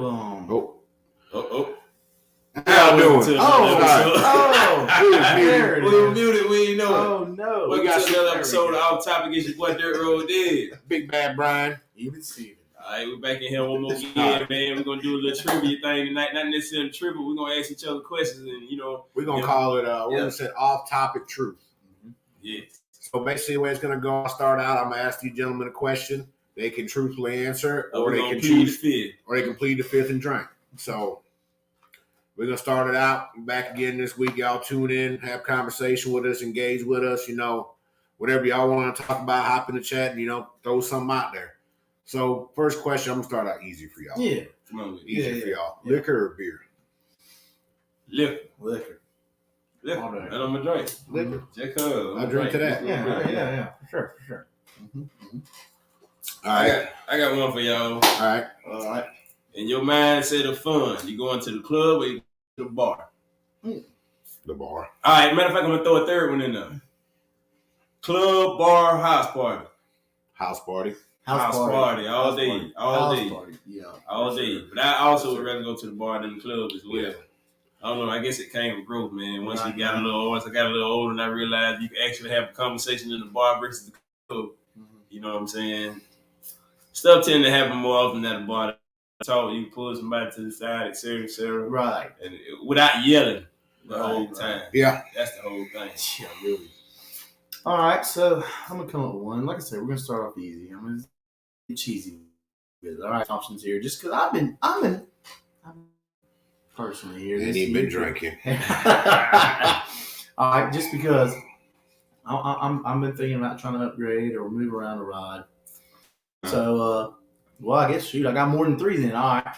Oh. How y'all doing? There it We is. muted. We ain't know it. Oh no. We got another episode of Off Topic. It's your boy Dirt Road Dead. Big Bad Brian. Even Steven. All right, we're back in here one more again, man. We're gonna do a little trivia thing tonight. Not necessarily trivia. We're gonna ask each other questions, and we're gonna call it we're gonna say off topic truth. Yes. So basically, the way it's gonna go, I'll start out. I'm gonna ask these gentlemen a question. They can truthfully answer, or they can choose fifth, or they can plead the fifth and drink. So we're gonna start it out. Back again this week. Y'all tune in, have conversation with us, engage with us. Whatever y'all want to talk about, hop in the chat and throw something out there. So first question, I'm gonna start out easy for y'all. Yeah. Come on, easy for y'all. Yeah. Liquor or beer? Liquor. And I'm gonna drink. Liquor. Just cause. I drink to that. Yeah. For sure. All right. I got one for y'all. All right. In your mindset of fun, you going to the club or you go to the bar? The bar. All right, matter of fact, I'm gonna throw a third one in there. Club, bar, house party. House party. House party all day. Party. Yeah. All day. Sure. But I also would rather go to the bar than the club as well. Yeah. I don't know. I guess it came with growth, man. Once I got a little older, and I realized you can actually have a conversation in the bar versus the club. Mm-hmm. You know what I'm saying? Stuff tend to happen more often at the bar. Talk, you pull somebody to the side, et cetera, Right. and without yelling the whole time. Yeah. That's the whole thing. Yeah, really. All right, so I'm gonna come up with one. Like I said, we're gonna start off easy. I'm gonna be cheesy with it. All right, options here, just because I'm personally here. And you've been drinking. All right, just because I've been thinking about trying to upgrade or move around a ride. So, well, I guess I got more than three then. All right,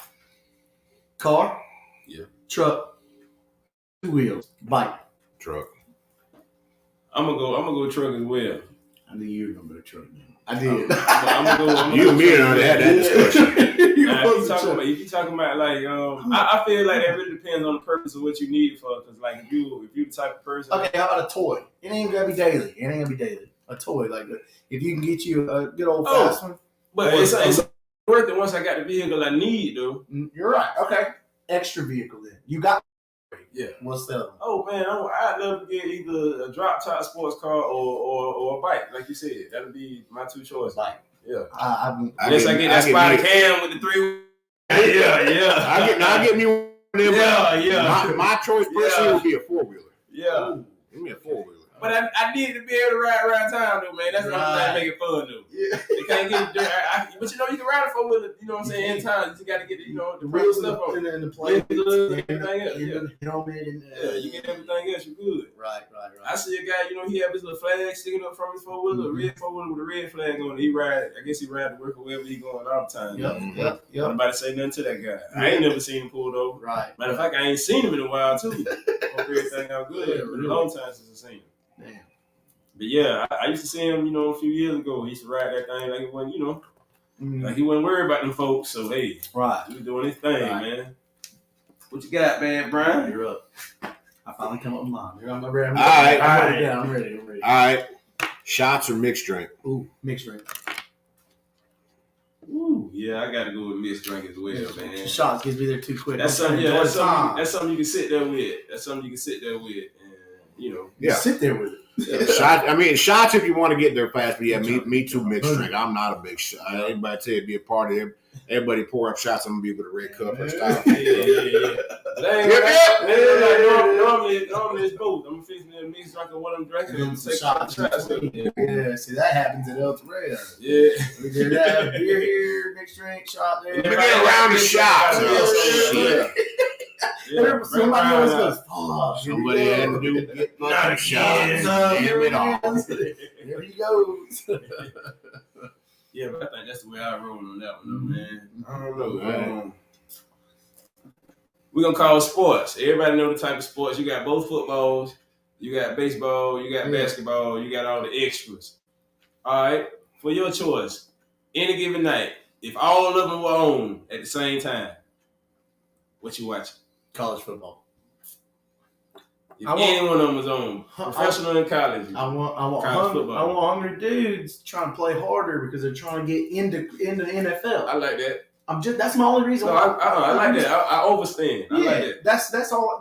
car, truck, two wheels, bike, Truck. I'm gonna go truck as well. I knew you were gonna go truck. Man. I did. I'm gonna go. You and me already had that discussion. If you talking about like, I feel like that really depends on the purpose of what you need it for. Because like if you the type of person. Okay, how about a toy? It ain't gonna be daily. A toy, like if you can get you a good old fast one. But it's worth it once I got the vehicle I need, though. You're right. Okay, extra vehicle then. You got. Yeah. What's the other one? Oh man, I'd love to get either a drop top sports car or a bike, like you said. That'd be my two choices. Bike. Yeah. I guess I get that Spider Cam with the three. Yeah. I get me one of them. Yeah. My choice personally would be a 4-wheeler. Yeah. Ooh, give me a 4-wheeler. But I need to be able to ride around town, though, man. That's the only thing that make it fun, though. Yeah. You can't get but you can ride a 4-wheeler, you know what I'm saying, in town. You just got to get the wheels stuff on. and the plates and everything else. the helmet and you get everything else, you're good. Right. I see a guy, he have his little flag sticking up from his 4-wheeler, a red 4-wheeler with a red flag on it. I guess he ride to work or wherever he going all the time. Yep. Nobody say nothing to that guy. I ain't never seen him pulled over. Right. Matter of fact, I ain't seen him in a while, too. Hope everything out good. It's been a long time since I seen him. Damn. But yeah, I used to see him, a few years ago. He used to ride that thing like it wasn't, like he wasn't worried about them folks. So, hey, he was doing his thing, man. What you got, man, Brian? You're up. I finally come up with mine. I'm ready. I'm ready. All right. Shots or mixed drink? Ooh, mixed drink. Ooh, yeah, I got to go with mixed drink as well, man. Shots gets me there too quick. That's something you can sit there with. And, sit there with it. Shots if you want to get there fast. But yeah, me too. Mixed drink. I'm not a big shot. Everybody tell you be a part of it. Everybody pour up shots. I'm gonna be with a red cup or style. Yeah. Normally it's both. I'm fixing a mixed drink of what I'm drinking and take shots. Yeah, see that happens at El Toreo. Yeah. We did that. Beer here, mixed drink, shot there. Let me get around the shots. Somebody always goes, fuck. Somebody had to do get my shots. Damn it all. There he goes. Yeah, but I think that's the way I roll on that one, man. I don't know. Right. We're going to call sports. Everybody know the type of sports. You got both footballs. You got baseball. You got basketball. You got all the extras. All right? For your choice, any given night, if all of them were on at the same time, what you watching? College football. If any one of them was on, professional and college. I want hungry dudes trying to play harder because they're trying to get into the NFL. I like that. That's my only reason No, why. I like that. I overstand. I like that. That's all.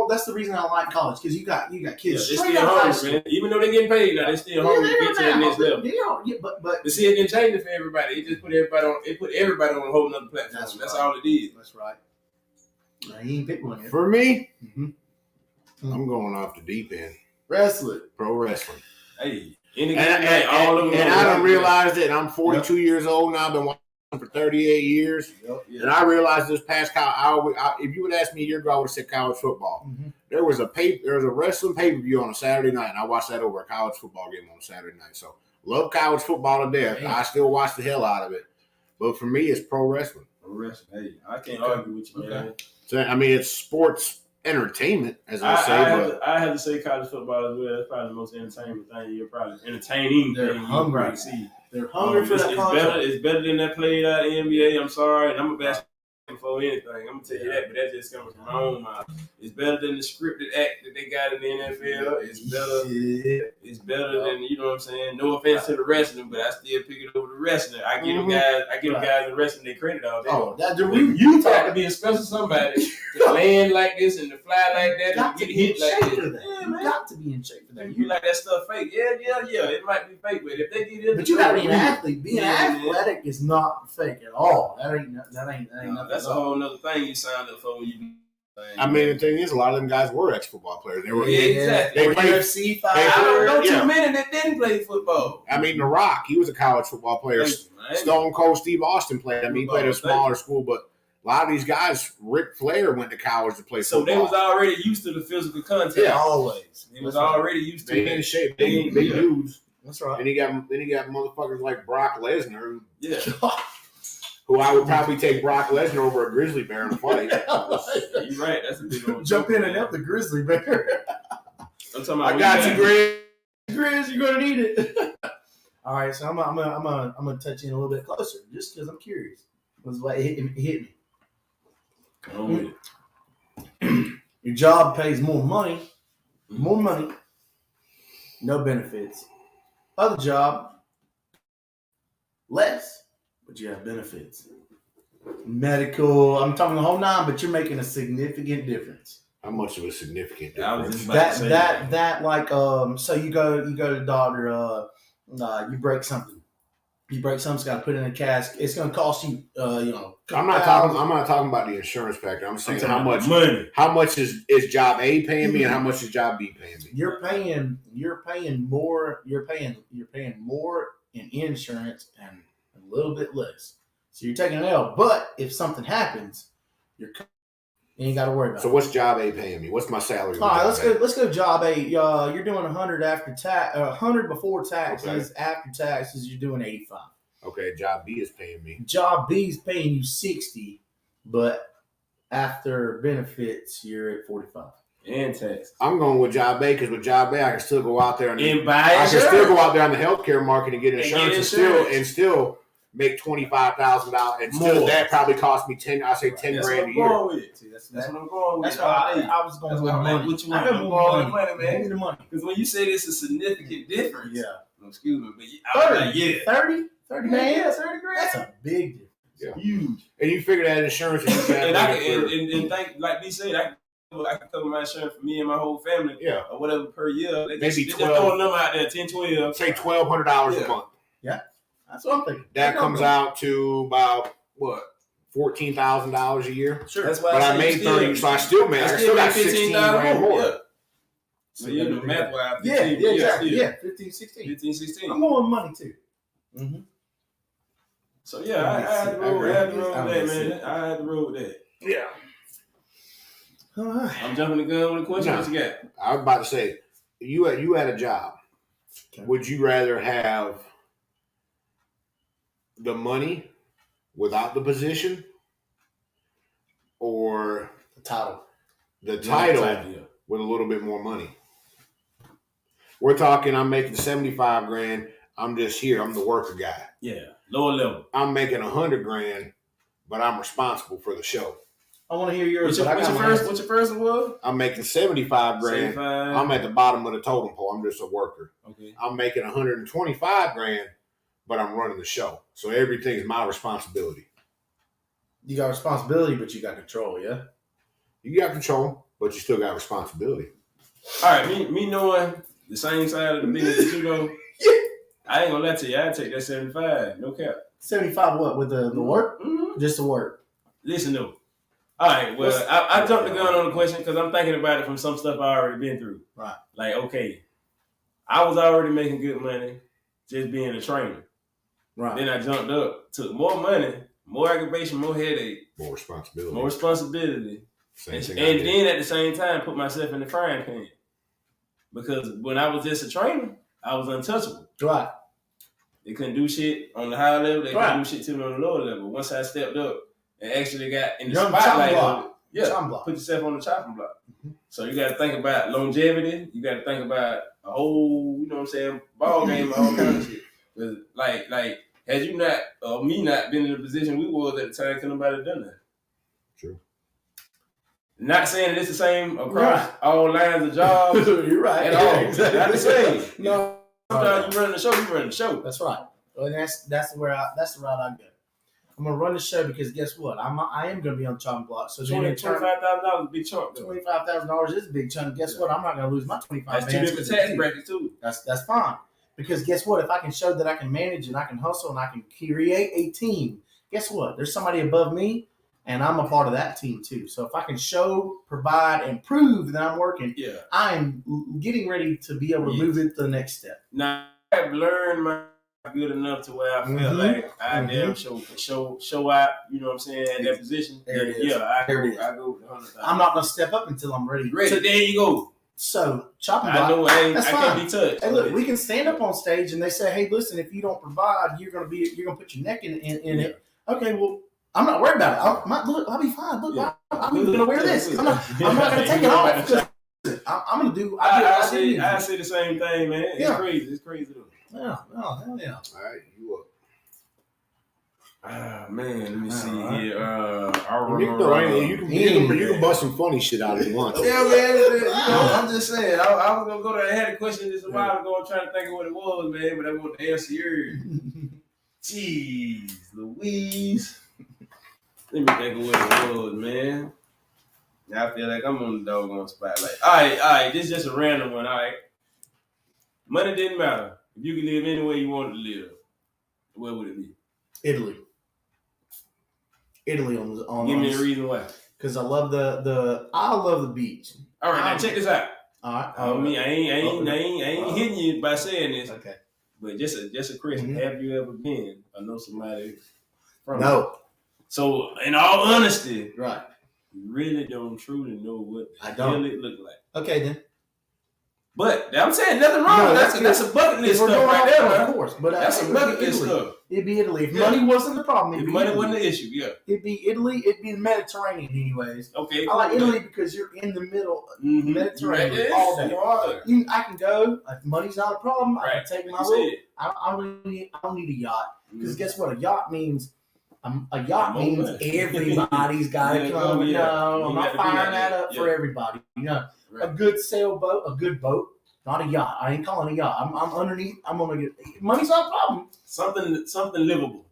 That's the reason I like college, because you got Yeah, kids they straight still out of high hungry, school. man. Even though they getting paid now, they still hungry to get to the next level. But But see, it didn't change it for everybody. It just put everybody on. It put everybody on a whole nother platform. That's right. all it is. That's right. Now, he ain't picked one yet. For me, Mm-hmm. I'm going off the deep end. Wrestling. Pro wrestling. Hey, And I done realized it. I'm 42 years old now. I've been watching for 38 years. Yeah. And I realized this past if you would ask me a year ago, I would have said college football. Mm-hmm. There was a wrestling pay-per-view on a Saturday night, and I watched that over a college football game on a Saturday night. So love college football to death. Yeah. I still watch the hell out of it. But for me, it's pro wrestling. Hey, I can't argue with you, man. Okay. So I mean, it's sports entertainment, as I say. I have to say college football as well. That's probably the most entertainment thing entertaining They're thing you hungry. probably see. They're hungry for it's, that it's college. better. It's better than that played out in the NBA. I'm sorry, and I'm a basketball fan before anything. I'm gonna tell you that, but that just comes from my own mouth. It's better than the scripted act that they got in the NFL. It's better. Yeah. It's better than, you know what I'm saying. No offense to the wrestling, but I still pick it over the wrestling. I give them guys. I give them guys the wrestling they credit all day. Oh, that's the You got to be a special somebody to land like this and to fly like that got and to get be in hit like shape this. for that. Yeah, You man. got to be in shape for that. You like that stuff fake? Yeah. It might be fake, but if they get in, But you gotta be an athlete. Being Yeah, athletic is not fake at all. That ain't nothing. That's a whole nother thing you signed up for when you. I mean, the thing is, a lot of them guys were ex-football players. They were. Yeah, exactly. They played. UFC they I fighter. don't know Yeah. too many that didn't play football. I mean, The Rock, he was a college football player. Stone Cold Steve Austin played. I mean, he played at a smaller school, but a lot of these guys, Ric Flair went to college to play So football. they was already used to the physical contact. Yeah, always. They was already used to They in it. shape. They dudes. That's right. And then you got motherfuckers like Brock Lesnar, Yeah. who I would probably take Brock Lesnar over a grizzly bear in a fight. You're right. That's a big old Jump in and help the grizzly bear. I'm talking about I got you, Grizz. Grizz, you're gonna need it. All right, so I'm gonna touch in a little bit closer, just because I'm curious. Was what hit me. Come with it. Your job pays more money, no benefits. Other job, less, but you have benefits. Medical, I'm talking the whole nine, but you're making a significant difference. How much of a significant I was difference? just about to say That like so you go to the doctor, you break something. It's got to put in a cast. It's going to cost you, I'm not talking about the insurance factor. I'm saying how much money. How much is job A paying me, and how much is job B paying me? You're paying more. You're paying more in insurance and a little bit less. So you're taking an L. But if something happens, you ain't got to worry about So it. what's job A paying me? What's my salary? All right, let's go. Job A. You're doing 100 after tax. 100 before taxes. Okay. After taxes, you're doing 85. Okay, job B is paying me. Job B is paying you 60, but after benefits, you're at 45. And tax. I'm going with job A because with job A, I can still go out there And buy I can insurance. still go out there on the healthcare market and get And insurance, get insurance. and still make $25,000, and still More. that probably cost me 10 That's grand what a I'm year. going with. See, that's what I'm going with. That's why I was going That's with why I'm money. like, what you want? I got I'm more going money, with money, man. Give me the money. Because when you say this is a significant difference, Yeah. excuse me, but I was like, yeah. 30? 30 man? Yeah, 30 grand. That's a big difference. Yeah. Huge. And you figure that insurance is And I can and think like they said, I can cover my insurance for me and my whole family yeah, or whatever per year. They Maybe just 12. throw a number out there, 10, 12. say $1,200 Yeah. a month. That's what I'm thinking. That comes out to about what $14,000 a year. Sure. That's why But I say made still- 30, so I still made. I still got 16 grand more. Yeah. So you do math wise. Yeah, exactly. Yeah, 15, 16. 15, 16. I'm going with money too. Mm-hmm. So yeah, I had to roll with that, man. I had to roll with that. Yeah. All right. I'm jumping the gun with a question. No. What you got? I was about to say, you had a job. Okay. Would you rather have the money without the position, or The title. the title Yeah. with a little bit more money? We're talking, I'm making 75 grand. I'm just here. I'm the worker guy. Yeah. Lower level. I'm making 100 grand, but I'm responsible for the show. I want to hear yours. What's your first one was? I'm making 75 grand. 75. I'm at the bottom of the totem pole. I'm just a worker. Okay. I'm making 125 grand, but I'm running the show. So everything is my responsibility. You got responsibility, but you got control. Yeah. You got control, but you still got responsibility. All right, me knowing the same side of the business that you know, I ain't gonna lie to you. I take that 75. No cap. 75 what with the work? Mm-hmm. Just the work. Listen though. All right. Well, I jumped the gun on the question because I'm thinking about it from some stuff I already been through. Right. Like, okay, I was already making good money just being a trainer. Right. Then I jumped up, took more money, more aggravation, more headache, More responsibility. more responsibility. Same And thing. then at the same time, put myself in the frying pan. Because when I was just a trainer, I was untouchable. Right. They couldn't do shit on the high level. They Right. couldn't do shit to me on the lower level. Once I stepped up and actually got in the You're on the spotlight, chopping block. yeah, Chopping block. put yourself on the chopping block. Mm-hmm. So you got to think about longevity. You got to think about a whole, you know what I'm saying, ball game, all kind of shit. Like, had you not, or me not been in the position we was at the time, couldn't nobody have done that. True. Not saying that it's the same across all lines of jobs You're right. at all. Exactly. Not the same. No. Sometimes you run the show, you run the show. That's right. Well, that's the route I go. I'm gonna run the show because guess what? I am gonna be on the chopping block. So then in turn, $25,000 is a big chunk. though. $25,000 is a big chunk. Guess what? I'm not gonna lose my 25. That's two different tax brackets too. That's fine. Because guess what? If I can show that I can manage and I can hustle and I can create a team, guess what? There's somebody above me, and I'm a part of that team too. So if I can show, provide, and prove that I'm working, Yeah. I'm getting ready to be able to move it to the next step. Now I have learned my good enough to where I feel like I damn show out. You know what I'm saying? At that position. There it is. Yeah, I There it is. go 100,000. I'm not gonna step up until I'm ready. ready. There you go. So chopping I know block. I That's can't be touched. Hey, look, we can stand up on stage and they say, "Hey, listen, if you don't provide, you're gonna put your neck in it." Okay, well, I'm not worried about it. I'll be fine. Look, Yeah. I'm even gonna wear this. I'm not gonna take it off. I'm gonna do. I say the same thing, man. It's crazy. It's crazy though. Yeah. Oh, hell yeah. All right, you up. Ah man, let me see Alright. here. I You can, remember. you can bust some funny shit out if you want to. Yeah, man. You know, I'm just saying. I was gonna go there. I had a question just a while ago. I'm trying to think of what it was, man. But I want to answer yours. Jeez, Louise. Let me think of what it was, man. Now I feel like I'm on the doggone spotlight. All right. This is just a random one. All right. Money didn't matter. If you could live any way you wanted to live, where would it be? Italy on. Give me a reason why. Because I love the beach. All right, now check this out. All right. I ain't hitting you by saying this, Okay. but just a question. Mhm. Have you ever been or know somebody from? No. So, in all honesty, Right. you really don't truly know what I don't. really look like. Okay then. But I'm saying nothing wrong. No, that's a bucket list If we're stuff going right off, there, of man. course. But That's a bucket list stuff. It'd be Italy. If Yeah. money wasn't the problem, If it'd be money Italy. wasn't the issue, yeah. It'd be Italy. It'd be the Mediterranean, anyways. Okay. I like Italy because you're in the middle. Mm-hmm. Mediterranean all day. You are. I can go. If money's not a problem, I Right. can take my You little. said. I don't need a yacht because Mhm. guess what? A yacht means. A yacht More means money. everybody's got to Yeah, come. yeah. No, You I'm got not to be firing like that that. up for Yeah. everybody. A Right. good sailboat, a good boat, not a yacht. I ain't calling a yacht. I'm underneath. I'm gonna get money's not a problem. Something livable.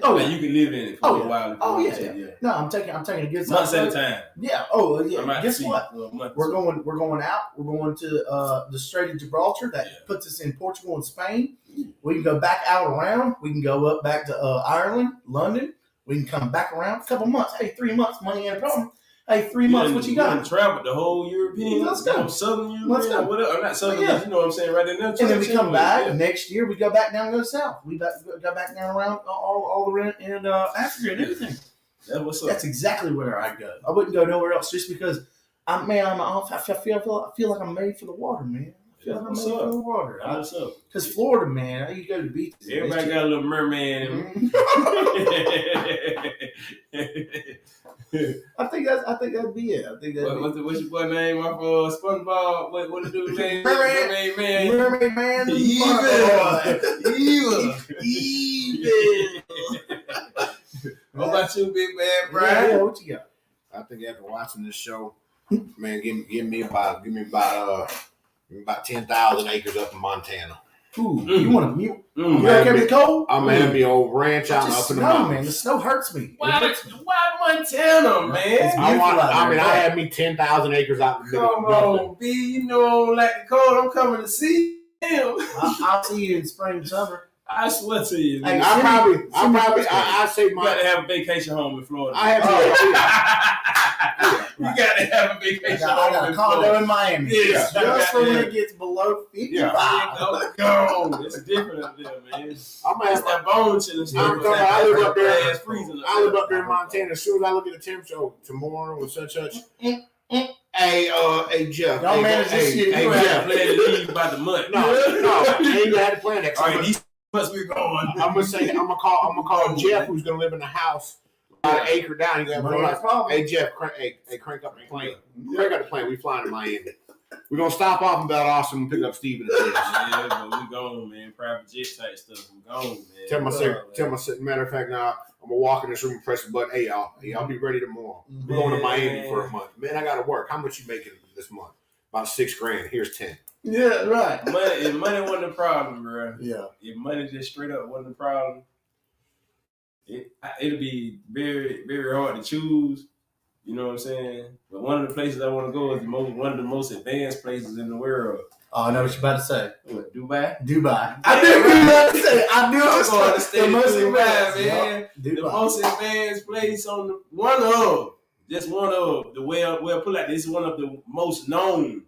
Oh That yeah. you can live in it for Oh, a yeah. while. Oh yeah. No, I'm taking a good Months at a size boat. time. Yeah. Oh I'm yeah. out Guess to sea what? for a month. We're going out. We're going to the Strait of Gibraltar. That puts us in Portugal and Spain. We can go back out around. We can go up back to Ireland, London. We can come back around. A couple months. Hey, 3 months. Money ain't a problem. Hey, 3 months. What you got? Traveled the whole European. Let's go. Southern European. Let's go. Whatever. Not Southern. Yeah. You know what I'm saying? Right in there. And then we come back Yeah. next year. We go back down and go south. We go back down around all the way in Africa and everything. That's what's up. That's exactly where I go. I wouldn't go nowhere else just because I feel like I'm made for the water, man. I feel like I'm What's made up? for the water. What's up? Because Florida, man, you go to the beaches. Everybody got a little merman in them. I think that'd be it. I think that'd What's your boy name? My SpongeBob. What the dude name? Mermaid. Man. Mermaid man. Evil. What about you, big man, Brian? Yeah, what you got? I think after watching this show, man, give me about 10,000 acres up in Montana. Ooh, you want to mute? Mm. You okay with the cold? I'm gonna have me old ranch out Just up in the snow, man. The mountains. snow hurts me. It Why hurts me. Montana, man? It's I beautiful out mean, there, I but- had me 10,000 acres out in the middle. Come of nothing. on, B. You know I don't like the cold. I'm coming to see him. I'll see you in spring and summer. I swear to you. Hey, nigga. I say You got my. to have a vacation home in Florida. I have You got to have a vacation I got home a in condo Florida. in Miami. Yes, Just for when goddamn. it gets below 55. Yeah. Go. It's different up there, man. I'm gonna That's have. that bone chilling stuff. I'm telling you, I live up there. Ass freezing I live up there in Montana. As soon as I look at the temperature tomorrow or such. Hey, Jeff. Don't manage this shit. Hey, You have to Jeff. plan to leave by the month. No, I ain't even had to plan that. All right, these must be going. I'm gonna call Jeff, who's gonna live in the house about an acre down. He's gonna No have problem. Hey Jeff, crank up the plane. Crank up the plane. We flying to Miami. We're gonna stop off in Valdosta and pick up Steven and Liz. Yeah, but we gone, man. Private jet type stuff. We gone, man. Tell my matter of fact now, I'm gonna walk in this room and press the button. Hey y'all be ready tomorrow. We're going to Miami for a month. Man, I gotta work. How much you making this month? About $6,000. Here's 10. Yeah, right. If money wasn't a problem, bro. Yeah. If money just straight up wasn't a problem, it'd be very, very hard to choose. You know what I'm saying? But one of the places I want to go is one of the most advanced places in the world. Oh, I know what you're about to say. What, Dubai? Dubai. I knew you were about to say. I knew it I'm was going to stay the in most Dubai, advanced, man. The Dubai. most advanced place on the one of this is one of the most known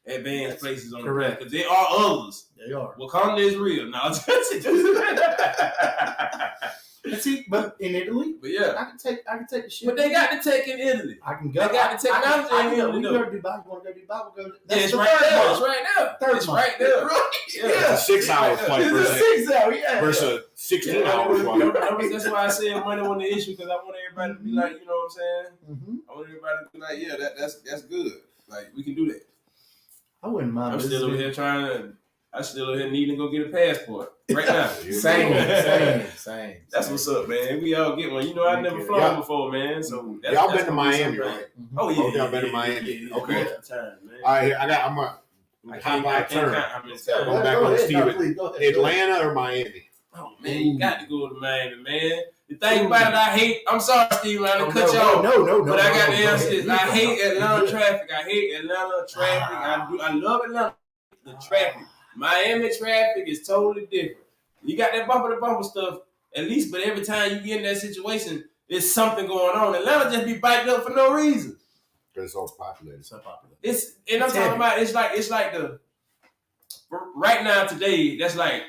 advanced places on Correct. the planet because there are others. They are. Wakanda is real. No, See, but in Italy, but yeah. I can take the shit. But they got the tech in Italy. I can go. they got the technology I in can go. Italy, We though. go to Dubai. You want to go to Dubai? We'll go. Yeah, it's the right third there. one. It's right there. Third It's one. right there. It's a 6 hour flight It's a versus 6 hour. Yeah. versus a 16 hour flight. That's why I said money wasn't the issue because I want everybody to be like, you know what I'm saying? Mm-hmm. I want everybody to be like, yeah, that's good. Like we can do that. I wouldn't mind. I'm still over visiting. here needing to go get a passport right now. Same. That's what's up, man. We all get one. You know, I never flown Y'all- before, man. So Y'all been to gonna be Miami, something. right? Oh yeah, Y'all been to Miami. Okay. Time, man. All right, I'm a I hop can't out turn. count how many times. Go back on Steven. Atlanta or Miami? Oh man, you got to go to Miami, man. The thing about it, I'm sorry, Steve, I done cut you no, off. no. But I got the go answer. ahead. I hate Atlanta traffic. I love Atlanta. The traffic. Miami traffic is totally different. You got that bumper to bumper stuff, at least, but every time you get in that situation, there's something going on. Atlanta just be biked up for no reason. Because it's overpopulated. So popular. I'm It's talking heavy. about it's like the right now today, that's like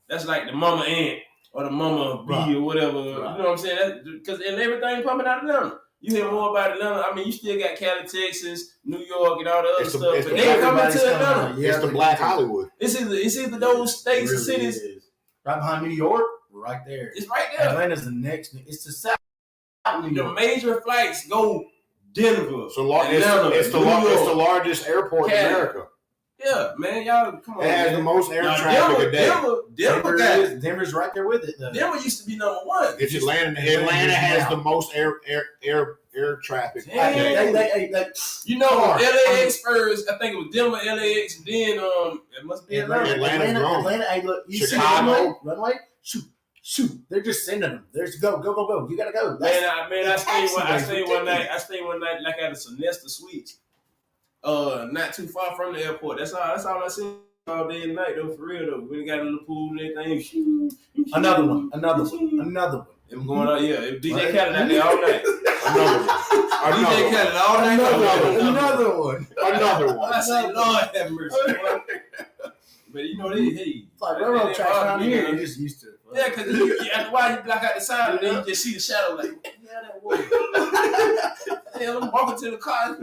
the mama ant or the mama bee Right. or whatever. Right. You know what I'm saying? Because everything pumping out of Atlanta. You hear more about Atlanta. I mean, you still got Cali, Texas, New York, and all the other It's the- stuff, it's but the they ain't coming everybody's to coming Atlanta. out. Yeah, It's the Black Hollywood. It's either those states and Really cities. is. Right behind New York, we're right there. It's right there. Atlanta's the next. It's the south. New The York. major flights go Denver. So Atlanta, it's the New York. largest airport in Cali. America. Yeah, man, y'all come on. It has man. the most air Now, traffic a day. Denver got it. Denver's right there with it. Though. Denver used to be number one. It's Atlanta. Atlanta has the most air traffic. a Damn. day. They, You know, Car. LAX first. I think it was Denver, LAX, and then it must be Atlanta. Atlanta's grown. Atlanta. Hey, look, you see Chicago. the runway? Shoot. They're just sending them. There's go. You gotta go. Man, I stayed Taxiways one night. ridiculous. I stayed one night like at a Sonesta Suites. Not too far from the airport. That's all I seen all day and night though. For real though, we got a little pool and everything. Another one. It was going on. Yeah, it was DJ Right. Khaled out there all night. Another one. DJ Khaled all night. Another one. Another one. I say, Lord have mercy. boy. But you know, hey, It's like railroad tracks around here. You're just used to it. yeah, because after a while you block out the sign and then you just see the shadow like, yeah, that was. Hell, I'm walking to the car.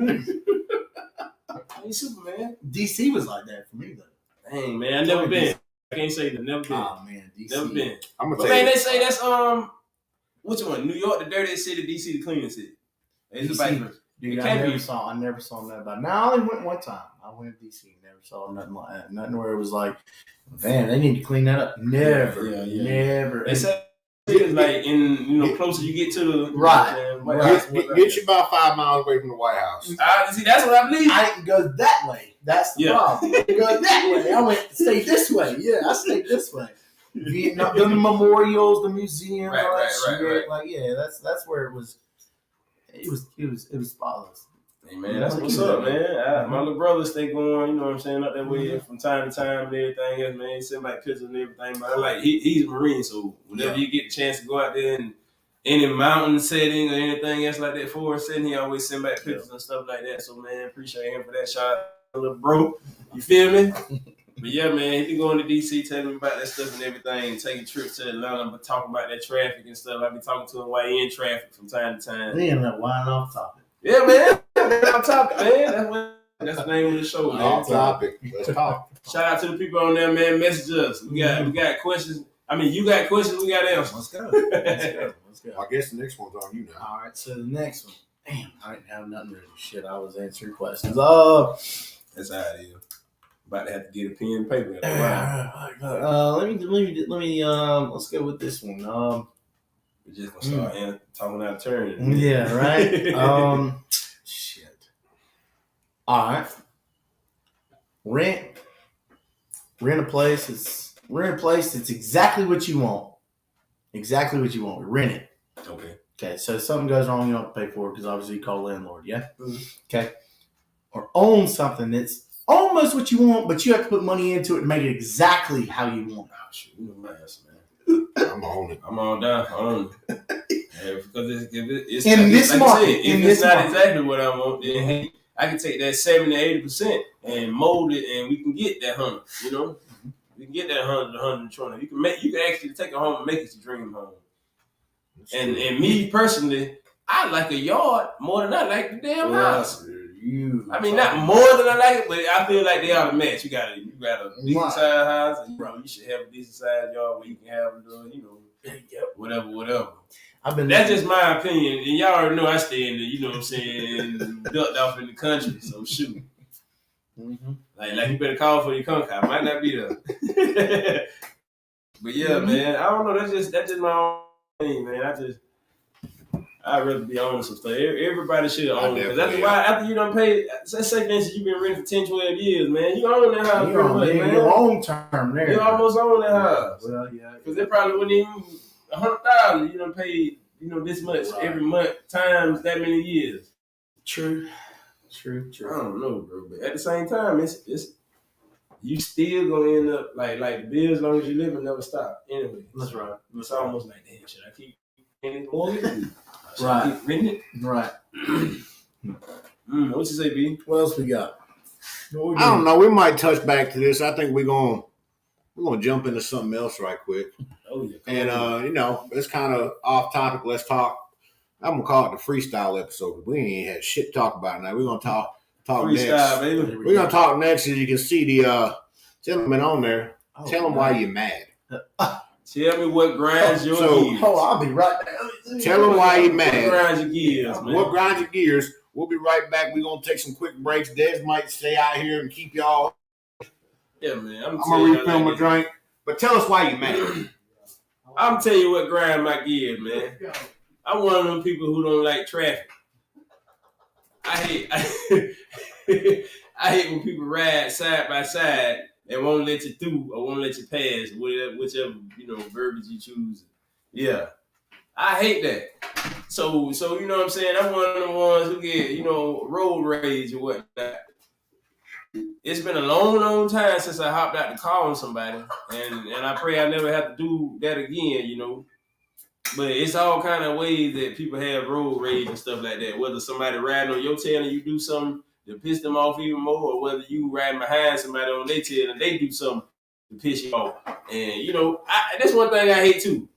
Ain't Superman. DC was like that for me though. Dang, man, I never been. I can't say that. Never been. Oh man, DC. Never been. I'm gonna But tell man, you. they say that's which one? New York, the dirtiest city. DC, the cleanest city. It's the DC. vice versa. Dude, It I can't never be. saw nothing about it. Now I only went one time. I went to DC. Never saw nothing like that. Nothing where it was like, man, they need to clean that up. Never. Yeah. Never. They say it's like closer you get to the Right. White Right. House, Get you about 5 miles away from the White House. See, that's what I believe. I didn't go that way. That's the problem. I didn't go that way. I went stayed this way. Yeah, I stayed this way. Vietnam, the memorials, the museum, all that shit. Right. Like, yeah, that's where it was. It was spotless. Hey man, that's what's up, man. My little brother stay going, you know what I'm saying, up that way from time to time and everything else, man. He send like pictures and everything, but like he's a Marine, so whenever you get the chance to go out there and any mountain setting or anything else like that forest setting, he always send back pictures and stuff like that. So man, appreciate him for that. Shout out to little bro. You feel me? But yeah, man, he be going to DC telling me about that stuff and everything, taking trips to Atlanta, but talking about that traffic and stuff. I be talking to him while he in traffic from time to time. They ended up winding off topic. Yeah, man. Off topic, man. That's the name of the show, man. Off topic. Let's talk. Shout out to the people on there, man. Message us. We got questions. I mean, you got questions, we got answers. Let's go. Let's go. I guess the next one's on you now. All right, so the next one. Damn, I didn't have nothing to do. Shit, I was answering questions. That's how it is. About to have to get a pen and paper. Let me let's go with this one. We're just gonna start talking out of turn. Yeah, right. Shit. All right. Rent a place. It's exactly what you want. Exactly what you want. Rent it. Okay. Okay. So if something goes wrong, you don't have to pay for it because obviously you call landlord. Yeah. Mm-hmm. Okay. Or own something that's almost what you want, but you have to put money into it to make it exactly how you want. Oh shit, you know my ass, man. I'm on it. I'm on down. I own it. Because it's in this like market, if it's not exactly what I want, then hey, I can take that 70-80% and mold it, and we can get that 100. You know, we can get that 100, 120. You can actually take a home and make it your dream home. And me personally, I like a yard more than I like the damn house. I mean, not more than I like it, but I feel like they ought to match. You got a decent sized house, and bro, you should have a decent sized yard where you can have whatever. That's just my opinion, and y'all already know I stay in the, you know what I'm saying, ducked off in the country, so shoot. Mm-hmm. Like you better call for your conch. I might not be there. But yeah, man, I don't know. That's just my own thing, man. I'd rather be on some stuff. Everybody should own it. Because that's why after you done paid, let's say for instance, you've been renting for 10, 12 years, man. You own that house pretty much, man. You're long term there. You almost own that house. Well, yeah. Because they probably wouldn't even $100,000. You done paid, this much every month times that many years. True. I don't know, bro. But at the same time, it's you still gonna end up like the bills as long as you live and never stop. Anyway. That's right. It's almost like, damn, should I keep paying mortgage? Right. Keep renting it? Right. What you say, B? What else we got? I don't know. We might touch back to this. I think we're gonna jump into something else right quick. Oh yeah. And it's kind of off topic. Let's talk. I'm gonna call it the freestyle episode. We ain't had shit to talk about now. We're gonna talk freestyle, next. Baby. We're gonna talk next. As you can see the gentleman on there. Tell them why you're mad. Tell me what grinds your gears. I'll be right there. Tell them why you're mad. What grinds your gears, man? What grinds your gears? We'll be right back. We're going to take some quick breaks. Des might stay out here and keep y'all. Yeah, man. I'm going to refill my drink. But tell us why you're mad. I'm telling you what grinds my gears, man. I'm one of them people who don't like traffic. I hate when people ride side by side and won't let you through or won't let you pass, whichever verbiage you choose. Yeah, I hate that. So you know what I'm saying? I'm one of the ones who get road rage or whatnot. It's been a long time since I hopped out the car on somebody, and I pray I never have to do that again. But it's all kind of ways that people have road rage and stuff like that. Whether somebody riding on your tail and you do something to piss them off even more, or whether you riding behind somebody on their tail and they do something to piss you off. And, that's one thing I hate too.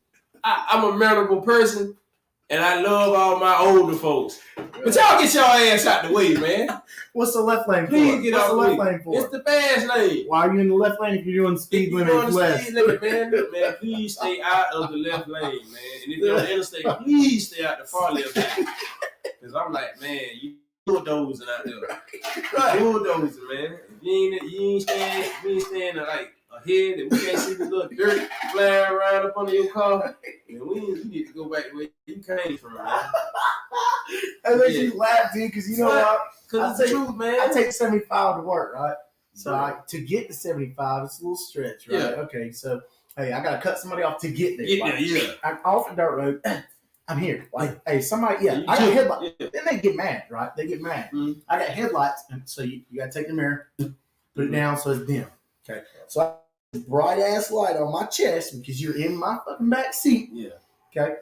I'm a memorable person, and I love all my older folks. But y'all get your ass out the way, man. What's the left lane for? Please get out the left lane for? It's the fast lane. Why are you in the left lane if you're doing speed limit left? Man, please stay out of the left lane, man. And if you're on the interstate, please stay out the far left lane. Because I'm like, man, you bulldozing out there. Right. Bulldozing, man. If you ain't staying like ahead and we can't see the little dirt flying around up under your car, And we need to go back where you came from, man. That makes you laugh, dude, because you know what? Because it's the truth, man. I take 75 to work, right? So to get to 75, it's a little stretch, right? Yeah. Okay, so hey, I gotta cut somebody off to get there. Yeah. I'm off the dirt road. I'm here. Like, hey, somebody, You I got too. headlights. Yeah. Then they get mad, right? They get mad. Mhm. I got headlights, and so you gotta take the mirror, put it down so it's dim. Okay, so I have a bright ass light on my chest because you're in my fucking back seat. Yeah. Okay.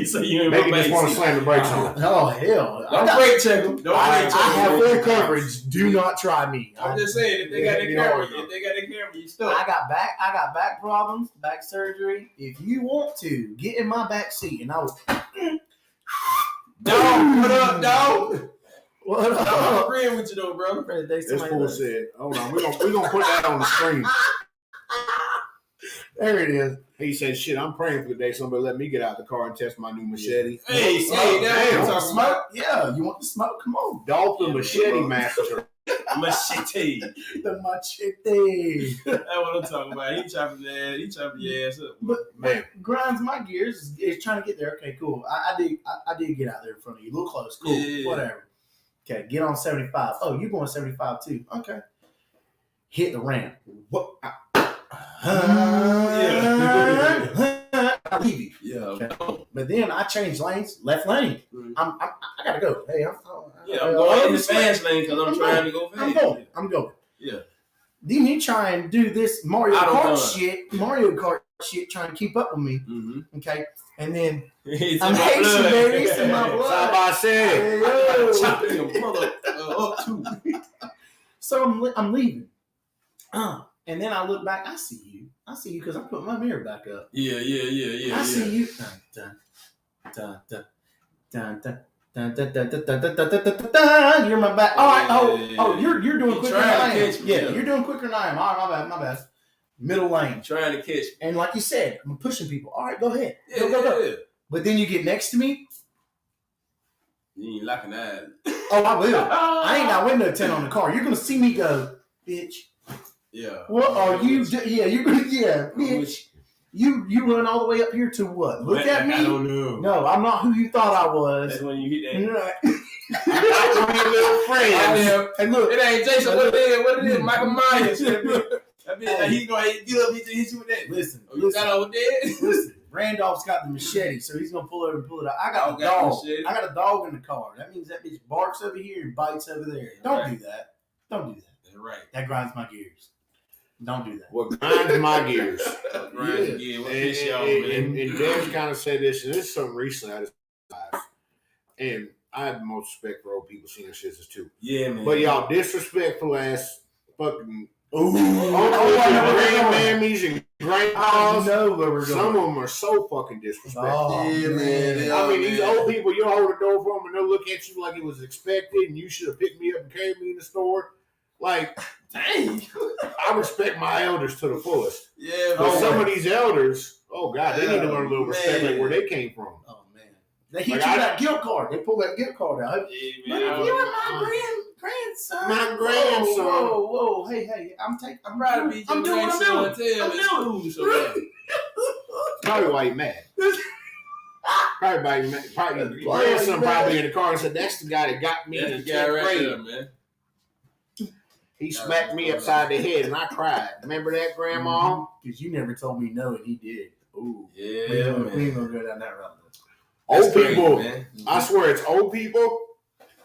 So you in Maybe my just want to back slam the brakes on. Oh hell! Don't brake check them. Don't I brake check have them. full coverage. Do not try me. I'm just saying, if they got their camera, you stuck. I got back problems, back surgery. If you want to, get in my back seat and I will. Dog, what up, dog? What I'm up? agreeing with you though, bro. This fool said, hold on, we're gonna put that on the screen. There it is. He said, shit, I'm praying for the day somebody let me get out the car and test my new machete. Hey, Oh, hey, that's damn. what I'm talking about. Yeah, you want the smoke? Come on. Dolphin Yeah, Machete come on. Master. Machete. The machete. That's what I'm talking about. He chopping your ass up. But Man. grinds my gears is trying to get there. Okay, cool. I did get out there in front of you. A little close. Cool. Yeah. Whatever. Okay, get on 75. Oh, you're going 75 too. Okay. Hit the ramp. What? I leave you. Yeah. Okay. But then I changed lanes, left lane. Mhm. I gotta go. Hey, I'm going in the fast lane because I'm trying to go fast. I'm going. Yeah. Then he try and do this Mario Auto Kart run. shit, trying to keep up with me. Mm-hmm. Okay, and then It's I'm in my Haitian, blood. baby. It's in my blood. Side by side. Hey, I yo. chopped your mother up too. So I'm leaving. And then I look back. I see you because I put my mirror back up. Yeah. I see you. Dun, dun, dun, dun, dun. Dun, dun, dun, dun, dun, dun, dun, dun, dun, dun. You're my back. All right. Oh, you're doing You quicker than trying I to am. catch me, Yeah, yeah. you're doing quicker than I am. All right, my bad. Middle lane. Trying to catch me. And like you said, I'm pushing people. All right, go ahead. Yeah, Go. But then you get next to me. You ain't locking eyes. Oh, I will. I ain't got window tint on the car. You're gonna see me go, bitch. Yeah. What are you? Yeah, you're gonna. Yeah, bitch. You run all the way up here to what? Look at me. I don't know. No, I'm not who you thought I was. That's when you hit that. Right. One of your little friends. And look, It ain't Jason. What it is? Michael Myers. That bitch, he's gonna get up. He hit you with that. listen. Oh, you got over there? Listen, Randolph's got the machete, so he's gonna pull over and pull it out. I got Oh, a got the dog. machete. I got a dog in the car. That means that bitch barks over here and bites over there. Don't Right. do that. Don't do that. That's right. That grinds my gears. Don't do that. What grinds my gears. Right. Yeah. What piss y'all, man? And Dan's kind of said this, and this is something recently I just realized. And I have the most respect for old people seeing shit as too. Yeah, man. But y'all disrespectful ass fucking Ooh. grandmammies and I grandpas. know where we're Some of going. them are so fucking disrespectful. Oh, Yeah, man, they I mean, man. these old people, you hold the door for them and they'll look at you like it was expected and you should have picked me up and carried me in the store. Like, Dang. I respect my elders to the fullest. Yeah, But man. some of these elders, oh God, they need to learn a little respect man. like where they came from. Oh man. They hit Like, you I- with that guilt card. They pull that guilt card out. Yeah, But man. if you're my grandson. My grandson. Whoa. Hey. I'm proud to be I'm your doing what grandson. I'm doing. Tell I'm in doing. school, so bad. Probably why you mad. Probably why you mad. Probably your Why grandson you mad? probably in the car and said, "That's the guy that got me in That's the the guy 10th right grade. there, man. He smacked me upside the head and I cried. Remember that, Grandma? Because you never told me no, and he did. Ooh. Yeah, We ain't man. gonna go down that route. Old That's crazy, people. man. I swear it's old people.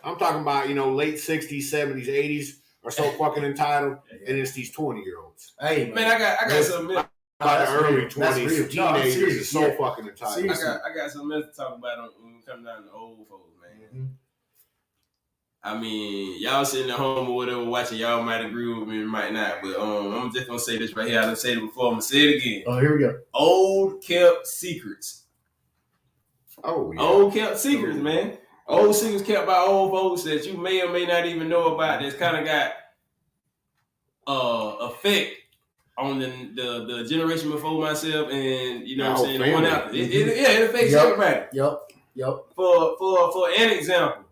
I'm talking about, late 60s, 70s, 80s are so fucking entitled, and it's these 20-year-olds. Hey, Man, I got some. By that's the early real. That's 20s, real. No, I'm teenagers serious. are so Yeah. fucking entitled. Seriously. I got some else to talk about when we come down to old folks, man. I mean, y'all sitting at home or whatever watching, y'all might agree with me, might not. But I'm just gonna say this right here. I done said it before. I'm gonna say it again. Oh, here we go. Old kept secrets. Oh, yeah. Old kept secrets, man. Old secrets kept by old folks that you may or may not even know about. That's kind of got effect on the generation before myself, and you know what I'm saying, the one family. after. It affects Yep. everybody. Yep. For an example,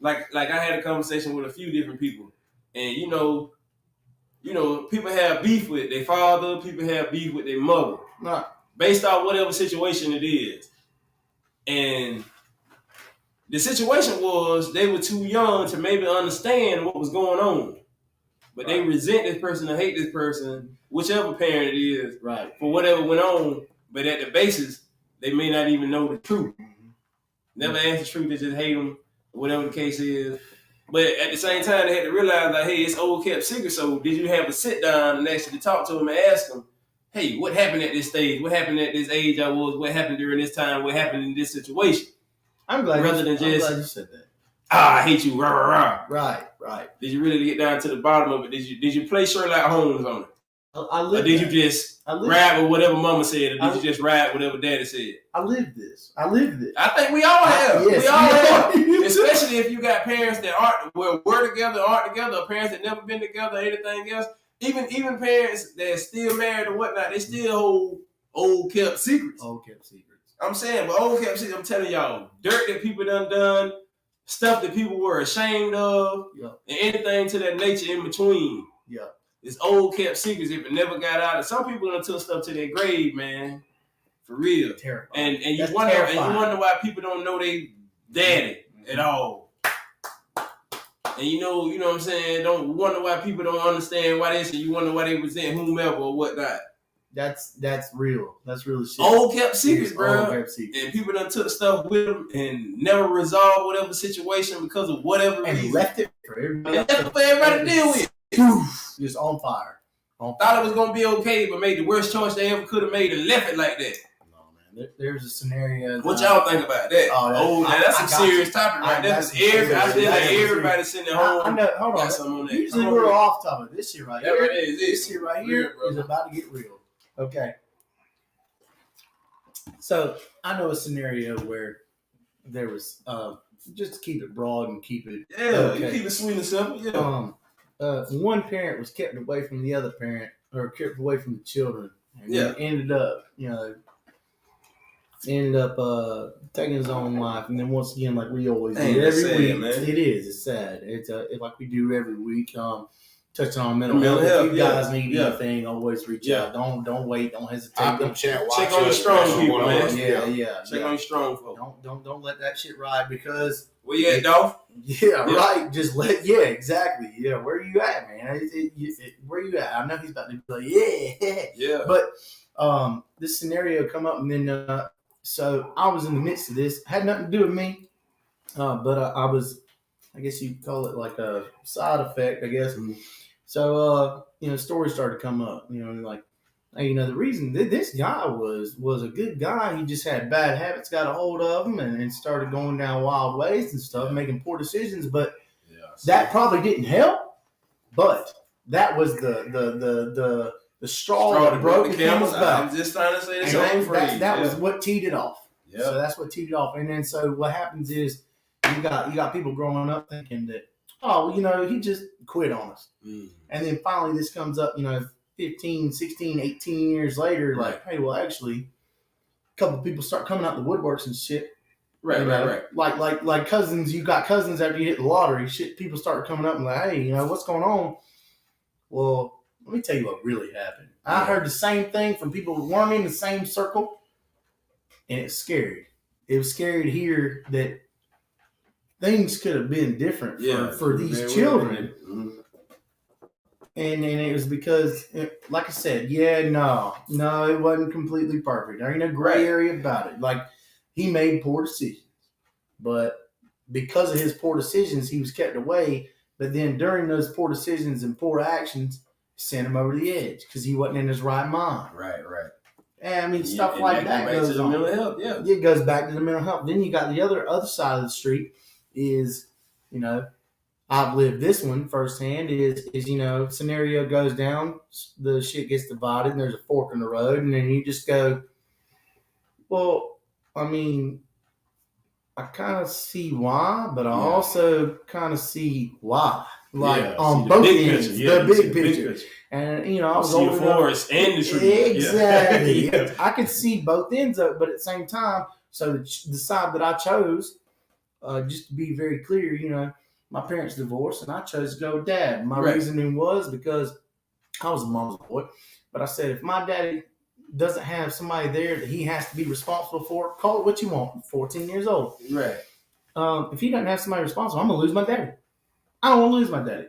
like I had a conversation with a few different people, and you know, people have beef with their father, people have beef with their mother. Nah. based off whatever situation it is. And the situation was they were too young to maybe understand what was going on. But they resent this person or hate this person, whichever parent it is, Right. for whatever went on. But at the basis, they may not even know the truth. Never ask the truth, they just hate them, whatever the case is. But at the same time, they had to realize, like, hey, it's old kept secret. So did you have a sit down and actually talk to them and ask them, hey, what happened at this stage? What happened at this age I was? What happened during this time? What happened in this situation? I'm glad Rather than I'm just- glad you said that. I hate you, rah, rah, rah. Right. Did you really get down to the bottom of it? Did you play Sherlock Holmes on it? I Or lived did you that. just I lived ride with whatever mama said? Or did I- you just ride whatever daddy said? I lived this. I lived it. I think we all have. Yes. We all have. You too. Especially if you got parents that were together, aren't together, or parents that never been together, or anything else. Even parents that still married or whatnot, they still hold old kept secrets. Old kept secrets. I'm saying, but old kept secrets, I'm telling y'all, dirt that people done, stuff that people were ashamed of, Yep. and anything to that nature in between. Yep. It's old kept secrets if it never got out. And some people done took stuff to their grave, man. For real. Terrifying. And That's you wonder terrifying. why people don't know they daddy at all. And you know what I'm saying? Don't wonder why people don't understand why they say you wonder why they resent whomever or whatnot. That's real. That's real shit. Old kept secrets, It's bro. old kept secrets. And people done took stuff with them and never resolved whatever situation because of whatever And reason. left it for everybody. And left it for everybody to deal with. Poof, just on fire. Thought it was gonna be okay, but made the worst choice they ever could have made and left it like that. No, man. There's a scenario. What y'all think about that? Oh, That's I some got serious topic right there. that's Because I feel like serious. everybody sitting at home. I know. Hold got on. something on that. Usually Come on, we're man. off topic. This shit right That here. right there is it. This shit right here Real, is bro. about to get real. Okay. So I know a scenario where there was just to keep it broad and keep it Yeah, Okay. you keep it sweet and simple. Yeah. one parent was kept away from the other parent or kept away from the children and Yeah. ended up taking his own life. And then once again, like we always Dang, do that's every sad, week, man. it is. It's sad. It's like we do every week. Touching on mental Mental health. health, If you yeah. guys need Yeah. anything, always reach Yeah. out. Don't wait. Don't hesitate. Hop in the chat. Watch Check on your us, strong man. people, man. Yeah. Check on your strong folk. Don't let that shit ride because Where you at, Dolph? yeah, Yeah. right. Just exactly. Yeah, where you at, man? Where you at? I know he's about to be like, yeah. Yeah. But this scenario come up, and then so I was in the midst of this. Had nothing to do with me, but I was, I guess you'd call it like a side effect, I guess. So stories started to come up. Like, hey, the reason this guy was a good guy. He just had bad habits, got a hold of him, and started going down wild ways and stuff, making poor decisions. But that probably didn't help. But that was the straw that broke the camel's back. I'm just trying to say the And same phrase. that was what teed it off. Yeah. So that's what teed it off. And then so what happens is you got people growing up thinking that, he just quit on us. And then finally this comes up, 15, 16, 18 years later, like, hey, well, actually, a couple of people start coming out the woodworks and shit. Right. Like cousins, you got cousins after you hit the lottery. Shit, people start coming up and like, hey, what's going on? Well, let me tell you what really happened. I heard the same thing from people who weren't in the same circle, and it's scary. It was scary to hear that things could have been different for these children. And it was because, like I said, no, it wasn't completely perfect. There ain't no gray area about it. Like, he made poor decisions. But because of his poor decisions, he was kept away. But then during those poor decisions and poor actions, sent him over the edge because he wasn't in his right mind. Right. And I mean, stuff like that goes on. Mental health, yeah. It goes back to the mental health. Then you got the other side of the street is, I've lived this one firsthand is scenario goes down, the shit gets divided, and there's a fork in the road, and then you just go, well, I mean, I kind of see why, but I also kind of see why. Like on both ends, the big picture. And I was see old the enough. forest and the tree. Exactly. Yeah. I could see both ends of it, but at the same time, so the side that I chose, just to be very clear, my parents divorced, and I chose to go with dad. My reasoning was because I was a mama's boy, but I said if my daddy, doesn't have somebody there that he has to be responsible for, call it what you want. 14 years old. Right. If he doesn't have somebody responsible, I'm gonna lose my daddy. I don't want to lose my daddy.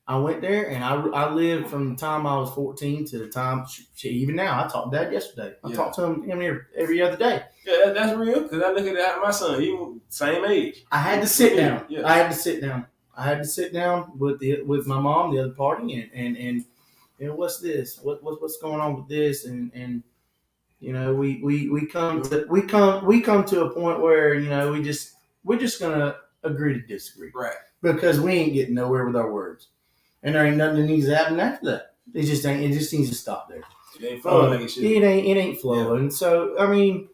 I went there and I lived from the time I was 14 to the time even now. I talked to Dad yesterday. I talk to him every other day. Yeah, that's real. Because I look at that, my son, he was same age. I had to sit down. Yeah. I had to sit down with my mom, the other party, and you know, what's this? What's going on with this? And you know, we come to a point where, you know, we're just gonna agree to disagree. Right. Because we ain't getting nowhere with our words. And there ain't nothing that needs to happen after that. It just needs to stop there. It ain't flowing like it should. It ain't flowing. Yeah. So I mean,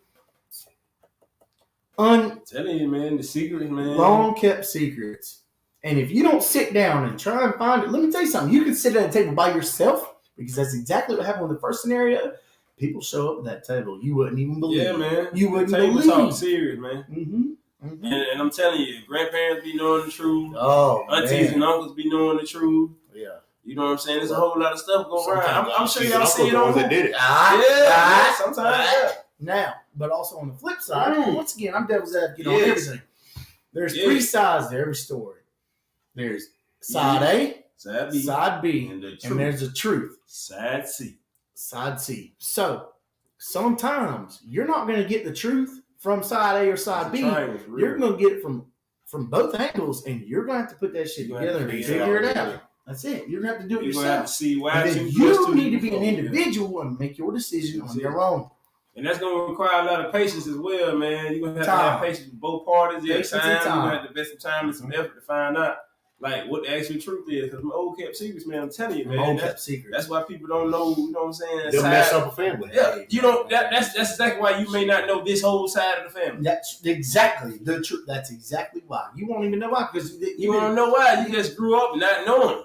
telling you, man, the secrets, man. Long kept secrets. And if you don't sit down and try and find it, let me tell you something. You can sit at a table by yourself, because that's exactly what happened in the first scenario. People show up at that table. You wouldn't even believe. Yeah, man. You wouldn't the table believe. Talk serious, man. Mm-hmm. Mm-hmm. And I'm telling you, grandparents be knowing the truth. Oh, aunties and uncles be knowing the truth. Yeah. You know what I'm saying? There's a whole lot of stuff going around. I'm sure y'all see it on that did it. Yeah, sometimes. Yeah. Now, but also on the flip side, once again, I'm devil's advocate on everything. There's three sides to every story. There's side A, side B, and there's the truth. Side C. Side C. So sometimes you're not going to get the truth from side A or side B. You're going to get it from both angles, and you're going to have to put that shit together and figure it out. That's it. You're going to have to do it yourself. Have to see why you need to be an individual and make your decision on your own. And that's going to require a lot of patience as well, man. You're going to have patience with both parties. You're going to have to invest some time and some effort to find out like what the actual truth is. Because my old kept secrets, man, I'm telling you, man. Old kept secrets. That's why people don't know, you know what I'm saying? They'll mess up a family. Yeah, you know, that's exactly why you may not know this whole side of the family. That's exactly the truth. That's exactly why. You won't even know why. Because you don't know why. You just grew up not knowing.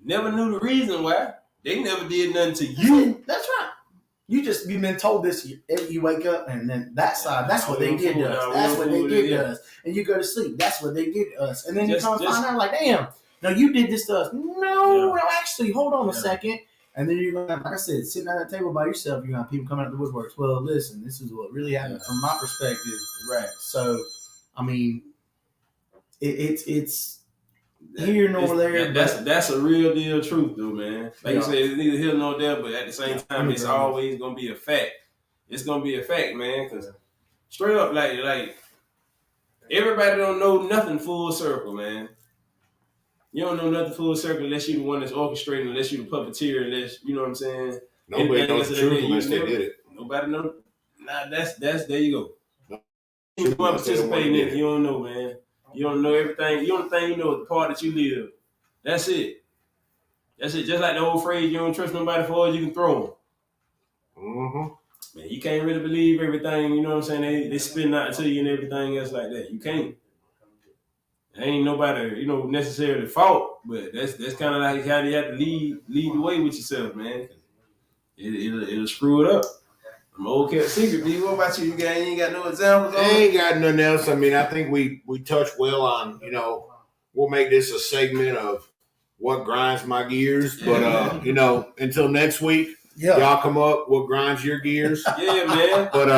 Never knew the reason why. They never did nothing to you. That's right. You've been told this. You wake up and then that side. That's what they did to us. That's what they did to us. And you go to sleep. That's what they did to us. And then you come find out like, damn, no, you did this to us. No, actually, hold on a second. And then you're gonna have, like I said, sitting at that table by yourself. You're gonna have people coming out the woodworks. Well, listen, this is what really happened from my perspective. Right. So, I mean, it's here nor there. That's a real deal truth, though, man. Like you said, it's neither here nor there, but at the same time, it's always gonna be a fact. It's gonna be a fact, man. Because straight up, like everybody don't know nothing full circle, man. You don't know nothing full circle unless you're the one that's orchestrating, unless you're the puppeteer, unless you know what I'm saying. Nobody knows the truth unless they did it. Nobody knows. Nah, that's there you go. You participating in it, you don't know, man. You don't know everything. The only thing you know is the part that you live. That's it. That's it. Just like the old phrase, you don't trust nobody for it, you can throw them. Mm-hmm. Man, you can't really believe everything, you know what I'm saying? They spin out to you and everything else like that. You can't. Ain't nobody, necessarily fault, but that's kind of like how you have to lead the way with yourself, man. It'll screw it up. I'm old kept secret, B. What about you? You ain't got no examples? I ain't got nothing else. I mean, I think we touched well on, we'll make this a segment of what grinds my gears. But, until next week, y'all come up, what grinds your gears. Yeah, man. But,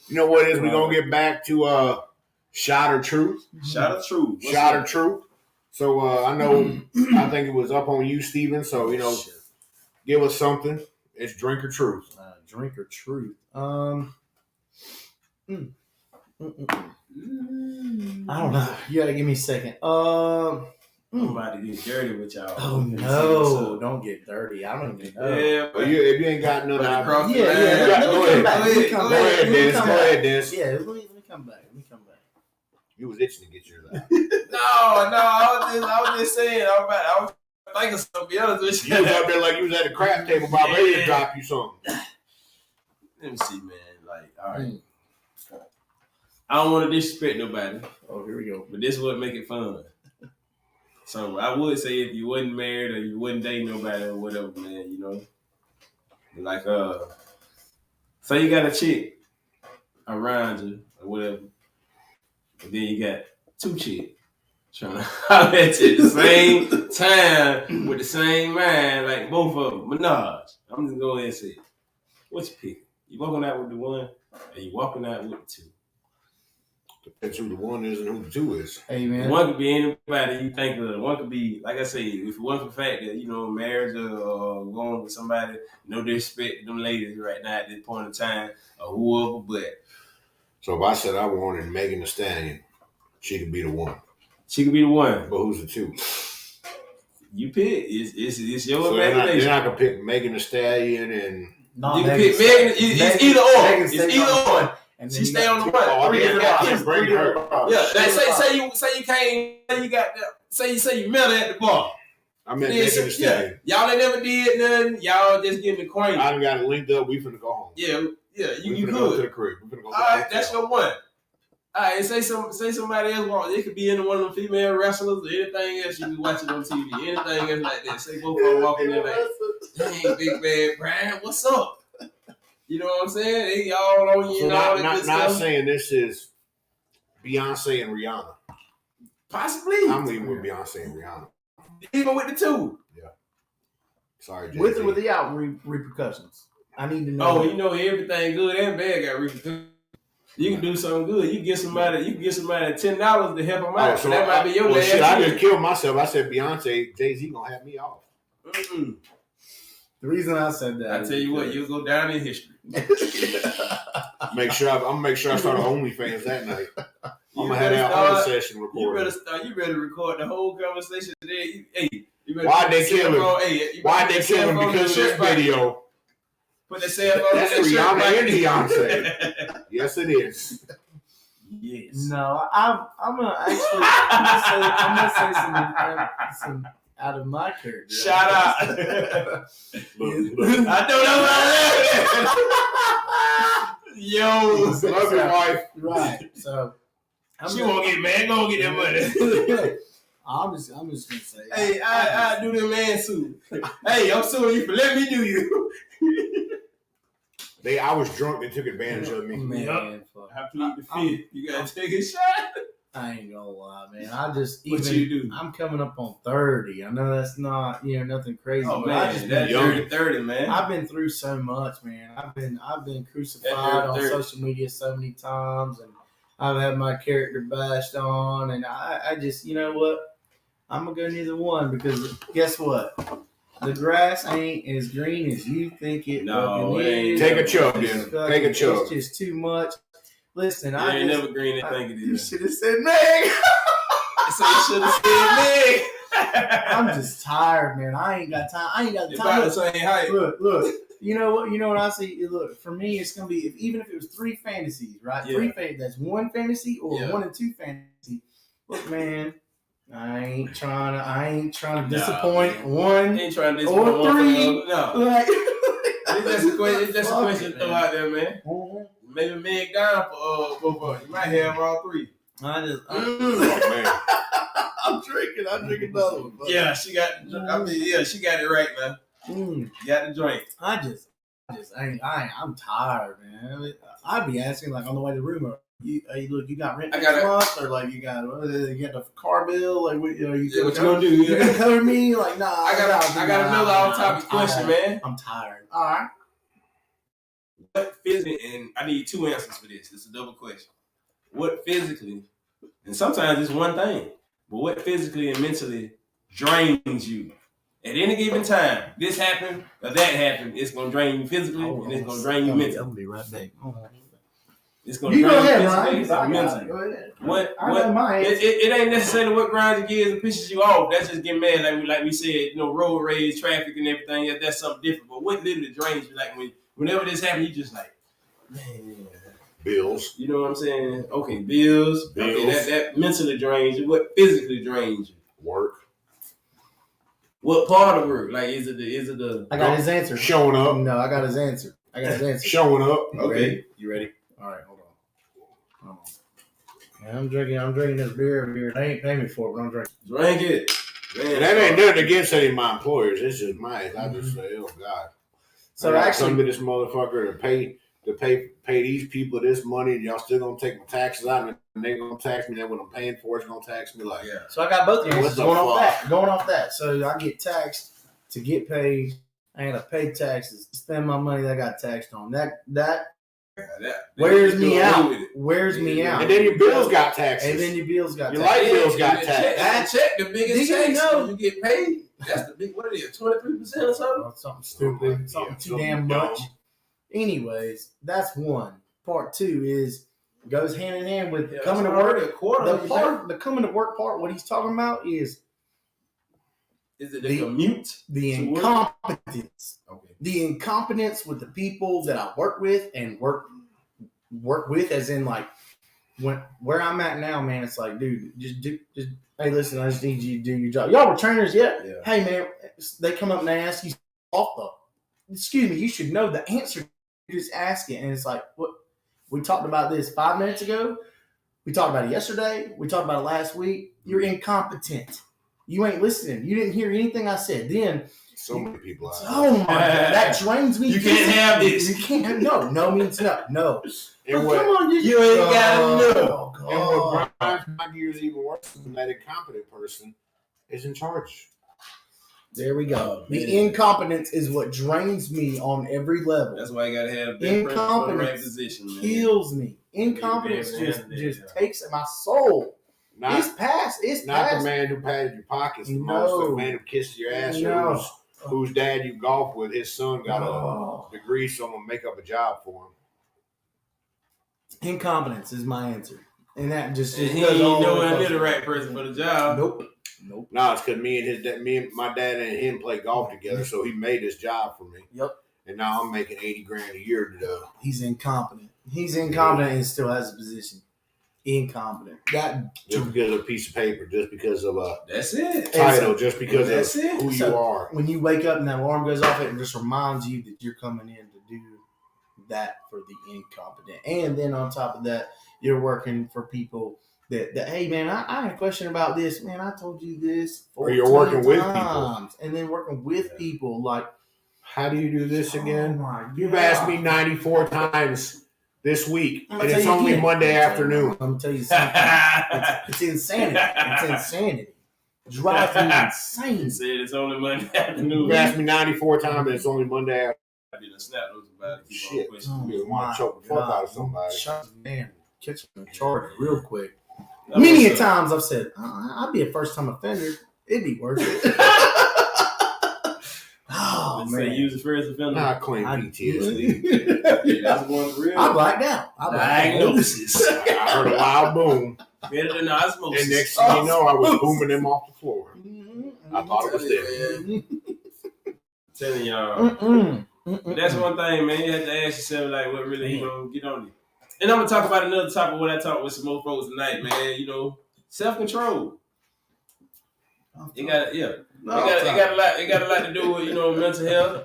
you know what it is? We're going to get back to Shot or Truth. Shot or Truth. Shot or Truth. So, I think it was up on you, Steven. So, give us something. It's Drink or Truth. Drink or Truth. I don't know. You gotta give me a second. Somebody get dirty with y'all. Oh no! Don't get dirty. I don't even know. Yeah, but if you ain't got none, go ahead. Go ahead, Dennis. Yeah, let me come back. You was itching to get yours out. No. I was just saying. I was thinking something. Be honest with you. You was up there like you was at a crap table, about ready to drop you something. Let me see, man. Like, all right. I don't want to disrespect nobody. Oh, here we go. But this is what make it fun. So I would say if you wasn't married or you wasn't dating nobody or whatever, man, like say you got a chick around you or whatever, and then you got two chicks trying to holler at you at the same time with the same mind, like both of them. Menage. I'm just going ahead and say it. What you pick? You walking out with the one, and you walking out with the two. Depends who the one is and who the two is. Hey man, One could be anybody you think of. One could be, like I say, if it wasn't for the fact that, marriage or going with somebody, no disrespect to them ladies right now at this point in time, or whoever, but So if I said I wanted Megan Thee Stallion, she could be the one. she could be the one. But who's the two? You pick. It's your So they're imagination. not gonna pick Megan Thee Stallion and. You can pick Megan. It's either or. It's either or. And She stay on the one. Oh, Three different options. bring her. Yeah. Say you came. You got say you met her at the bar. I met Megan Thee Stallion. Y'all ain't never did nothing. Y'all just getting acquainted. I done got it linked up. We finna go home. Yeah. You finna go to good. the crib. We finna go. All right, that's your one. All right, say somebody else walk. It could be any one of them female wrestlers or anything else you be watching on TV. Anything else like that. Say both of them walking in like, dang, big bad Brian, what's up? You know what I'm saying? They all on you So and all that not good stuff. saying this is Beyonce and Rihanna. Possibly. I'm leaving with Beyonce and Rihanna. Even with the two. Sorry, Jay-Z. with or without repercussions. I need to know. Oh, everything good and bad got repercussions. You can do something good. You can get somebody $10 to help them out. So that might be your bad. Shit, I just killed myself. I said Beyonce, Jay-Z gonna have me off. Mm-mm. The reason I said that, I tell you what, you'll go down in history. I'm gonna make sure I start OnlyFans that night. I'm gonna have that whole session recorded. You better record the whole conversation today. You better Why'd they kill him? Why'd they kill him? phone Because in the this shirt pocket. video. Put the cell phone That's in the shirt Rihanna pocket. and Beyonce. Yes, it is. Yes. No, I'm gonna say some out of my character. Shout out. I know that right. Yo, Love your wife. Right. So she won't get mad. Go get that money. I'm just gonna say. Hey, I do the man suit. Hey, I'm suing you for letting me do you. I was drunk. They took advantage of me. Man, fuck. I plead the fifth. You gotta take a shot. I ain't gonna lie, man. I just What you do? I'm coming up on 30. I know that's not nothing crazy. Oh but I man, just that's been 30, man. I've been through so much, man. I've been crucified At on 30. social media so many times, and I've had my character bashed on, and I just, you know what? I'm gonna go neither one because guess what? The grass ain't as green as you think it No, fucking it ain't. is. Take a chug, It's then. fucking- Take a chug. It's just too much. Listen, You I ain't just, never green and think it you is. should have said Meg. So you should have said me. I'm just tired, man. I ain't got time. I ain't got You're about time. the same height. Look. You know what I see? Look, for me, it's gonna be even if it was 3 fantasies, right? Yeah. That's 1 fantasy or Yeah. 1 and 2 fantasy. Look, man, I ain't trying to disappoint man. one. Ain't trying to Or disappoint one 3. for the other. No. Like, It's just a question to throw out there, man. Mhm. Maybe Meg down for both of you. Might have all 3. Oh, man. I'm drinking another one. but- Yeah, she got. She got it right, man. Mm. You got the drink. I'm tired, man. I'd be asking like on the way to the room, you got rent I next got it. month, or like you got the car bill, like what you Yeah, what you gonna do? You gonna cover me? Like nah. I got another off-topic question, man. I'm tired. All right. What physically, and I need 2 answers for this. It's a double question. What physically, and sometimes it's one thing, but what physically and mentally drains you? At any given time, this happened or that happened, it's gonna drain you physically and it's gonna drain you I'm mentally. gonna be right back. It's gonna You drain go ahead, you Ryan. physically and Go mentally. ahead. What I know my answer. it ain't necessarily what grinds your gears and pisses you off. That's just getting mad, like we said, road rage, traffic, and everything. Yeah, that's something different. But what literally drains you? Like whenever this happens, you just like, man. Bills. You know what I'm saying? Okay, bills. Okay, that mentally drains you. What physically drains you? Work. What part of work? Like, is it the? I got his answer. Showing up. No, I got his answer. Showing up. Okay, you ready? All right, hold on. Yeah, I'm drinking this beer. They ain't paying me for it, but I'm drinking. Drink it. And that ain't nothing against any of my employers. It's just mine. I just say, oh God. So I gotta actually, come to this motherfucker to pay these people this money, and y'all still gonna take my taxes out, and they gonna tax me. Then what I'm paying for is gonna tax me. Like, Yeah. so I got both What answers the going fuck? off that. So I get taxed to get paid, I gotta pay taxes, spend my money that I got taxed on. That That wears they me do away out. with it. Wears me Yeah. out. And then your bills got taxes. And then your bills got Your taxed. light bills got And taxed. That check, the biggest Did you tax know- when you get paid. That's the big. What it is, 23% or something. Oh, something stupid, Yeah, something too something damn dumb. much. Anyways, that's one. Part two is goes hand in hand with Yeah, coming to that's work. already a quarter. The coming to work part. What he's talking about is Is it the- the commute? the To work? incompetence. Okay. The incompetence with the people that I work with and work with, as in like where I'm at now, man. It's like, dude, just hey, listen, I just need you to do your job. Y'all were trainers yet? Yeah. Hey, man, they come up and they ask you off the. Excuse me, you should know the answer. You just ask it, and it's like, what we talked about this 5 minutes ago. We talked about it yesterday. We talked about it last week. You're incompetent. You ain't listening. You didn't hear anything I said. Then, So many people out oh my god, that drains me. You can't have this. You can't. No means no. No. And Oh, what, come on, You ain't gotta know. Oh, and what God. grinds my gears even worse than that incompetent person is in charge. There we go. Oh, The man. incompetence is what drains me on every level. That's why you gotta have the for the right Incompetence position, man. kills me. Incompetence Yeah, just yeah. takes my soul. Not, It's past. It's not the past. man who patted your pockets the No. most, the man who kissed your ass, or No. whose dad you golf with, his son got Oh. a degree, so I'm gonna make up a job for him. Incompetence is my answer, and that just And he goes ain't all nowhere over. near the right person for the job. Nope. No, it's because me and my dad and him play golf together, so he made this job for me. Yep. And now I'm making $80,000 a year to He's incompetent. He's incompetent and still has a position. Incompetent. That just because of a piece of paper, just because of a That's it. title, just because That's of it. who you So- are. when you wake up and that alarm goes off, it just reminds you that you're coming in to do that for the incompetent. And then on top of that, you're working for people that hey man, I had a question about this. Man, I told you this. Or you're working 14 with times. And then working with Yeah. people like, How do you do this again? oh my You've God. asked me 94 times this week, I'm and gonna it's tell you only again. Monday afternoon. I'm gonna tell you something. It's insanity. It's insanity. Drives me insane. He said it's only Monday afternoon. You've asked me 94 times, and it's only Monday afternoon. I did a snap notes about it. Keep on Shit. questioning. You want to choke the fuck out of somebody. Shut man, catch me charged real quick. That Many a was, times I've said, I'd be a first time offender. It'd be worth it. Oh Let's say man. use the first offender. Nah, I claim I- PTSD. Yeah, that's one for real. I blacked out. Diagnosis. I heard a loud boom, Better than osmosis. and next thing you know, I was booming them off the floor. Mhm. I thought it was Tell you, there. man. Telling y'all. Mm-mm. But that's one thing, man. You have to ask yourself, like, what really you gonna get on you. And I'm gonna talk about another topic. What I talked with some more folks tonight, man. You know, self-control. It got It got a lot to do with mental health,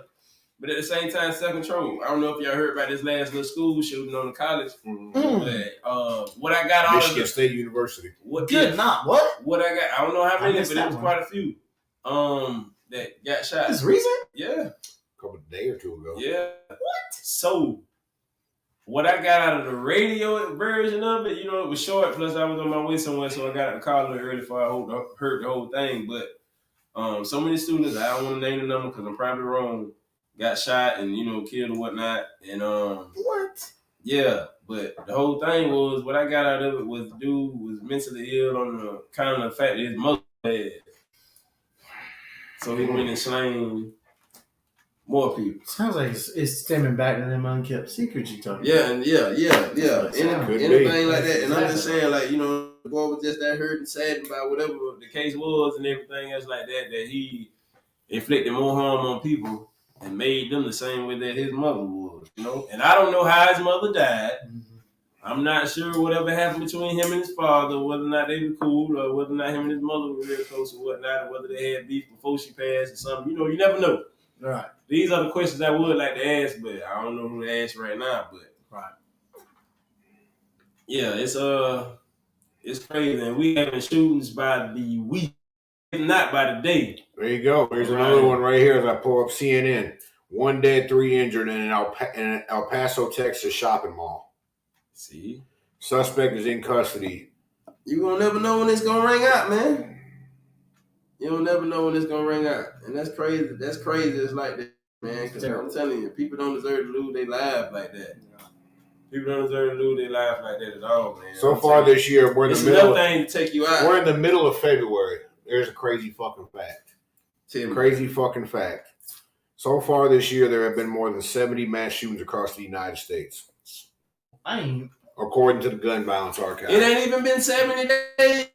but at the same time, self-control. I don't know if y'all heard about this last little school shooting on the college, Mhm. but what I got out of Michigan State University. Good night. What? what I got, I don't know how I many, missed but it that was one. quite a few. That got shot. This recent? Yeah. A couple of days or two ago. Yeah. What? So, what I got out of the radio version of it, it was short. Plus, I was on my way somewhere, so I got out the car a little early before I heard the whole thing. But so many students, I don't want to name the number because I'm probably wrong, got shot and killed or whatnot. And What? yeah, but the whole thing was what I got out of it was the dude was mentally ill on the kind of fact that his mother had. So he went and slain more people. Sounds like it's stemming back to them unkept secrets you talking Yeah, and yeah. Could Anything be. like that. And I'm just saying, like, the boy was just that hurt and sad about whatever the case was and everything else like that, that he inflicted more harm on people and made them the same way that his mother was, And I don't know how his mother died. about. I'm not sure whatever happened between him and his father, whether or not they were cool or whether or not him and his mother were real close or whatnot, or whether they had beef before she passed or something. You never know. Right. These are the questions I would like to ask, but I don't know who to ask right now. But Right. yeah, it's crazy, and we having shootings by the week, not by the day. There you go. Here's another one right here as I pull up CNN. 1 dead, 3 injured in an El Paso, Texas shopping mall. See, Suspect is in custody. you gonna never know when it's gonna ring out, man. You'll never know when it's gonna ring out, and that's crazy. That's crazy. It's like that. man. Because I'm telling you, people don't deserve to lose their lives like that. People don't deserve to lose their lives like that at all, man. So far this year, we're in the middle. Thing to take you out. We're in the middle of February. There's a crazy fucking fact. Crazy fucking fact. So far this year, there have been more than 70 mass shootings across the United States. According to the Gun Violence Archive. It ain't even been 70 days.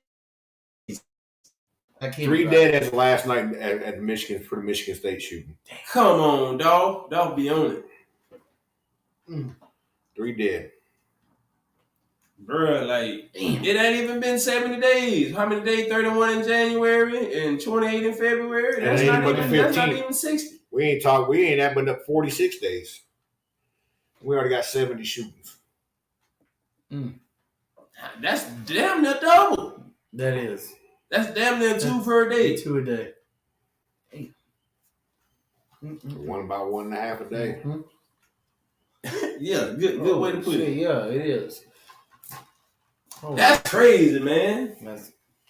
3 dead as last night at Michigan for the Michigan State shooting. Come on, dog. Dog be on it. 3 dead. Bruh, like, it ain't even been 70 days. How many days? 31 in January and 28 in February? That's not even 60. We ain't that but up 46 days. We already got 70 shootings. That's damn near double. That is. That's damn near 2 per day. 2 a day. One about 1.5 a day. Yeah, good way to put it. Yeah, it is. That's crazy, man.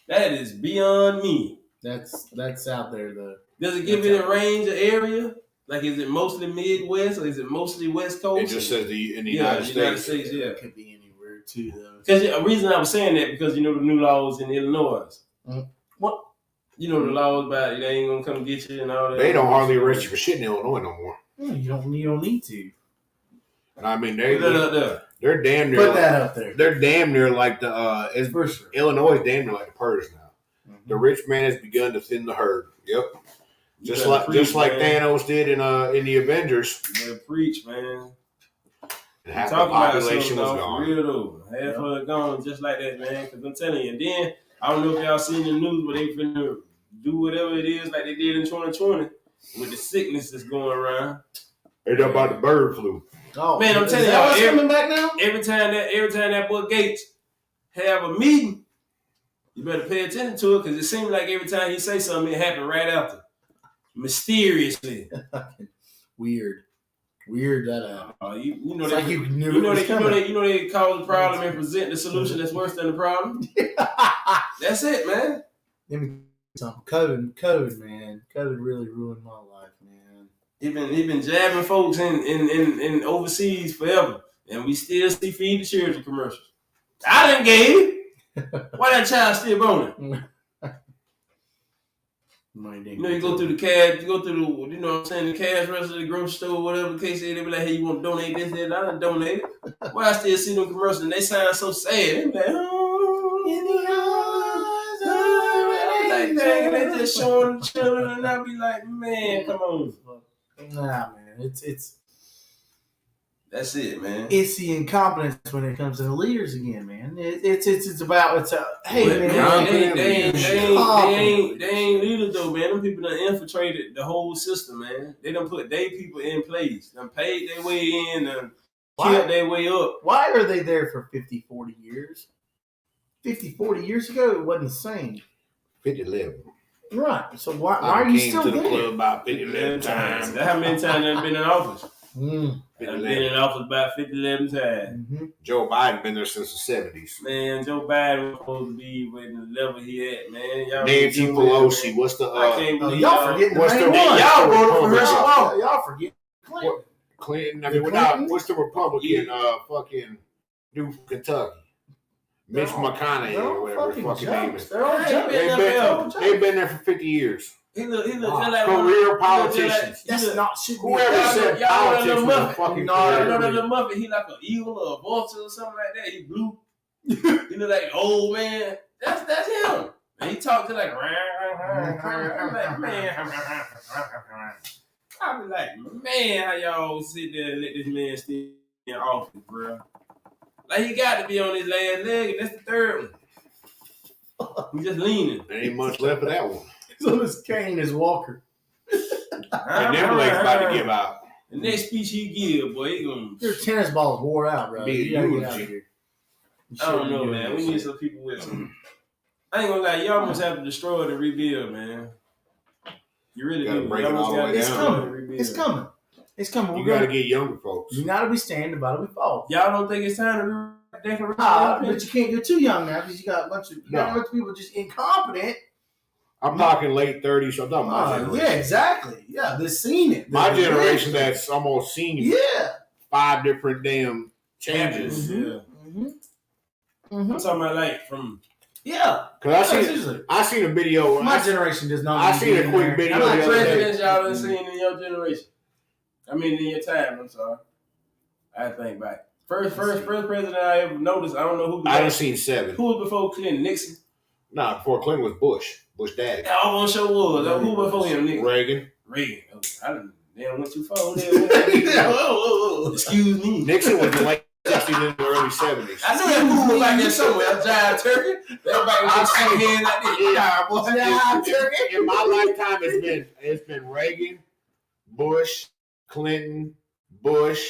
That is beyond me. That's out there though. Does it give it a range of area? Like, is it mostly Midwest or is it mostly West Coast? It just says in the United States. Yeah. It could be anywhere too, though. Because the reason I was saying that because you know the new laws in Illinois. What? You know the laws about they ain't gonna come get you and all that. They don't hardly arrest you for shit in Illinois no more. You don't need to. I mean, Put that up there. They're damn near. Put that up there. They're damn near like the. It's for sure. Illinois is damn near like the purge now. The rich man has begun to thin the herd. Yep. Just like Thanos did in the Avengers. You better preach, man. And half the population was gone. For real though. Half of it gone just like that, man. Because I'm telling you. And then, I don't know if y'all seen the news, but they finna do whatever it is like they did in 2020 with the sickness that's going around. They're talking about the bird flu. Oh, man, I'm telling y'all, coming back now? Every time that boy Gates have a meeting, you better pay attention to it because it seems like every time he say something, it happen right after. Mysteriously. Weird that you know it's they, like you knew they cause the problem and present the solution that's worse than the problem. That's it, man. Let me tell you something. COVID, man. COVID really ruined my life, man. He been jabbing folks in overseas forever, and we still see Feed the Children commercials. I done gave. Why that child still boning? You know, you go through the cash, you know what I'm saying, the cash register of the grocery store, whatever the case is, they be like, hey, you want to donate this, that, I done donated. Why I still see them commercials and they sound so sad. They be like, oh, in the arms, like, dang, they just showing the children, and I be like, man, come on. Nah, man, it's that's it, man. It's the incompetence when it comes to the leaders again, man. It's about hey but man, they ain't leaders though, man. Them people done infiltrated the whole system, man. They done put their people in place. Done paid their way in and killed their way up. Why are they there for 50, 40 years? 50, 40 years ago, it wasn't the same. 50 11. Right. So why are you still there? there? I came to the club about 50 11 times. That's how many times they've been in office. I've been in office about 50, 11 times. Mm-hmm. Joe Biden been there since the 70s. Man, Joe Biden was supposed to be with the level he at, man. Y'all Nancy Pelosi, what's the I can't believe y'all forgetting what's the the main one. Y'all voted for her. Y'all forget Clinton. I mean, what's the Republican fucking do for Kentucky? Mitch McConaughey or whatever his fucking name is. They're all jokes. They've been there for 50 years. He look like career politicians. That's not should be. Whoever said politics was a fucking career. The Muppet, he like an eagle or a vulture or something like that. He blue. He look like an old man. That's him. And he talked to like, I'm like, man. I be like, man, how y'all sit there and let this man stay in office, bro? Like, he got to be on his last leg, and that's the third one. He's just leaning. There ain't much left of that one. He's on his cane as Walker. And their leg's about to give out. The next speech he give, boy, he gonna... Your tennis ball's wore out, bro. You gotta get out of here. I don't know, man. We need some people with some... I ain't gonna lie, y'all must have to destroy it and rebuild, man. You really do. Break it all the way down. It's coming. It's coming. You gotta get younger folks. You gotta be standing, about to be fall. Y'all don't think it's time to but you can't get too young now because you got a bunch of people just incompetent I'm talking late 30s. So I'm talking my generation. Yeah, exactly. Yeah, they've seen it. My They've generation lived it. that's almost seen Yeah. 5 different damn changes. Yeah. Mm-hmm. I'm talking about like from. Yeah. Cause Seriously. I seen a video. My generation does not. I seen a quick video How many the other day. presidents y'all done seen in your generation? I mean, in your time. I'm sorry. I think back. First president I ever noticed. I don't know who. I done seen 7. Who was before Clinton? Nixon. Nah, before Clinton was Bush daddy. Yeah, I want to show was. Who before him? Nixon. Reagan. Reagan. Oh, I done went too far. Whoa. Excuse me. Nixon was the late 60s and the early 70s. I knew that fool was back there somewhere. Jive turkey. Everybody was just shaking hands like this. Yeah, boy. Jive turkey. In my lifetime, it's been Reagan, Bush, Clinton, Bush,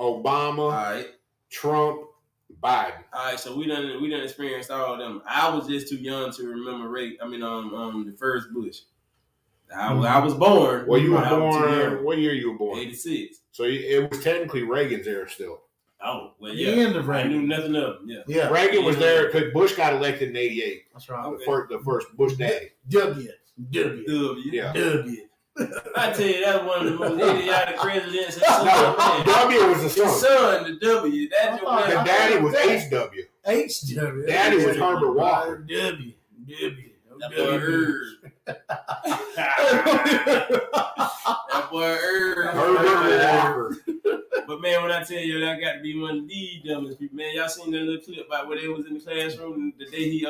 Obama, All right. Trump, Biden. All right, so we done experienced all of them. I was just too young to remember the first Bush. I was born. Well, you were I was too born. young. What year you were born? 86. So it was technically Reagan's era still. Oh, well, The yeah. end of I Reagan. knew nothing of them. Yeah. Yeah. Reagan was there because Bush got elected in '88. That's right. Okay. The first Bush daddy. W. Yeah. W. I tell you, that's one of the most idiotic presidents. No, W was the The son. son, the W. That's your The man. daddy was HW. HW. Daddy was Herbert Walker. W. That boy Herb. That boy Herb. Herbert Walker. But man, when I tell you that got to be one of the dumbest people, man, y'all seen that little clip about where they was in the classroom the day he did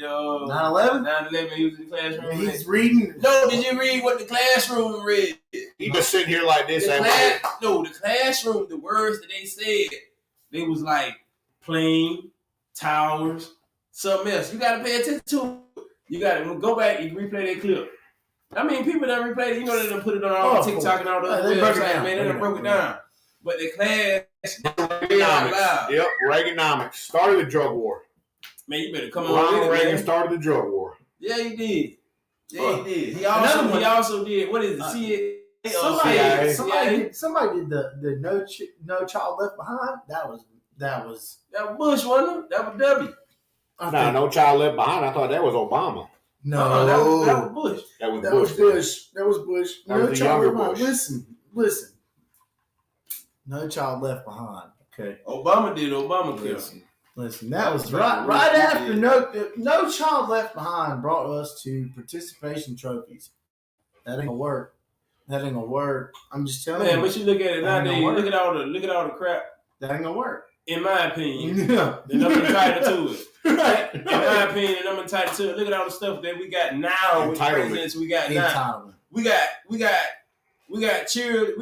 9/11? 9/11? He was in the classroom. He's reading. No, did you read what the classroom read? He just sitting here like this. The classroom, the words that they said, they was like plane, towers, something else. You got to pay attention to it. You got to go back and replay that clip. I mean, people done replayed it. You know they done put it on all TikTok and all the other they broke it websites, down. man. They done broke it down. But the class, Reaganomics. Yep, Reaganomics started the drug war. man, you better come on Ronald with it, Reagan man. started the drug war. Yeah, he did. Yeah, he did. He Another also did. What is it? CIA? Somebody did the no child left behind. That was That was Bush, wasn't it? That was W. Nah, no child left behind. I thought that was Obama. No, that was Bush. That was that Bush. was Bush. That was Bush. That No was the child younger left behind. Bush. Listen. No child left behind. Okay. Obama did Obamacare. Listen. That was right after no child left behind brought us to participation trophies. That ain't gonna work. I'm just telling Man, you. but you look at it That ain't nowadays. gonna Look at all the crap. That ain't gonna work. In my opinion, Yeah. and I'm entitled to it. Right. In my opinion, I'm entitled to it. Look at all the stuff that we got now with the Entitlement. presidents we got now. Entitlement. We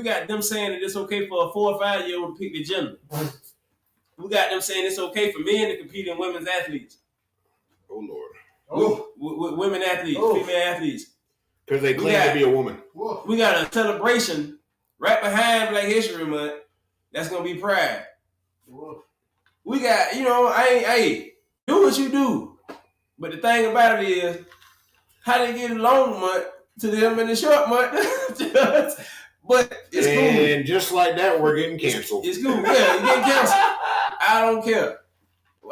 got them saying that it's okay for a 4 or 5 year old to pick the gender. We got them saying it's okay for men to compete in women's athletes. Oh Lord. Oh. With women athletes, Oh. female athletes. Because they claim to be a woman. Whoa. We got a celebration right behind Black History Month. That's gonna be Pride. Whoa. We got, hey, do what you do. But the thing about it is, how they get a long month to them in the short month. But it's cool. And just like that, we're getting canceled. It's cool. Yeah, you get canceled. I don't care.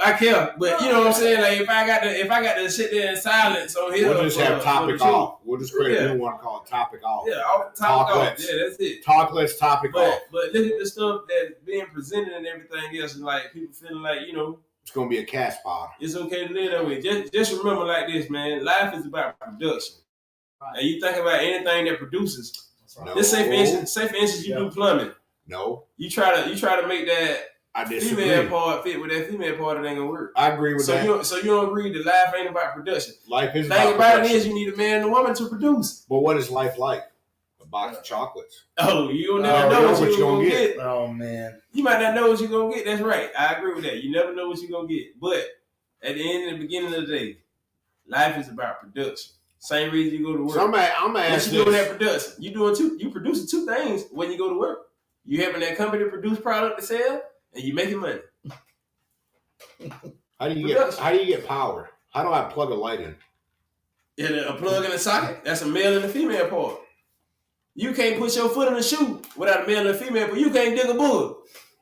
I care, but you know what I'm saying. Like if I got to sit there in silence on here, We'll just have topic off. We'll just create a new one called topic off. Yeah, off the topic Talk off. less. Yeah, that's it. Talk less, topic off. But look at the stuff that's being presented and everything else, and like people feeling like It's gonna be a cast pod. it's okay to live that way. Just remember like this, man. Life is about production. Right. And you think about anything that produces. That's right. No. Let's say for instance, you do plumbing. No, You try to make that I disagree. female part fit with that female part, it ain't gonna work. I agree with that. So you don't agree that life ain't about production. Life is The thing about about it production. is you need a man and a woman to produce. But what is life like? A box of chocolates. Oh, you don't Oh, never you know know what you're gonna get. Oh man. You might not know what you're gonna get. That's right. I agree with that. You never know what you're gonna get. But at the end and the beginning of the day, life is about production. Same reason you go to work. So I'm gonna What ask you doing this. that production? You producing two things when you go to work. You having that company produce product to sell, and you making money. How do you get power? How do I plug a light in? And a plug in a socket, that's a male and a female part. You can't put your foot in a shoe without a male and a female, but you can't dig a bull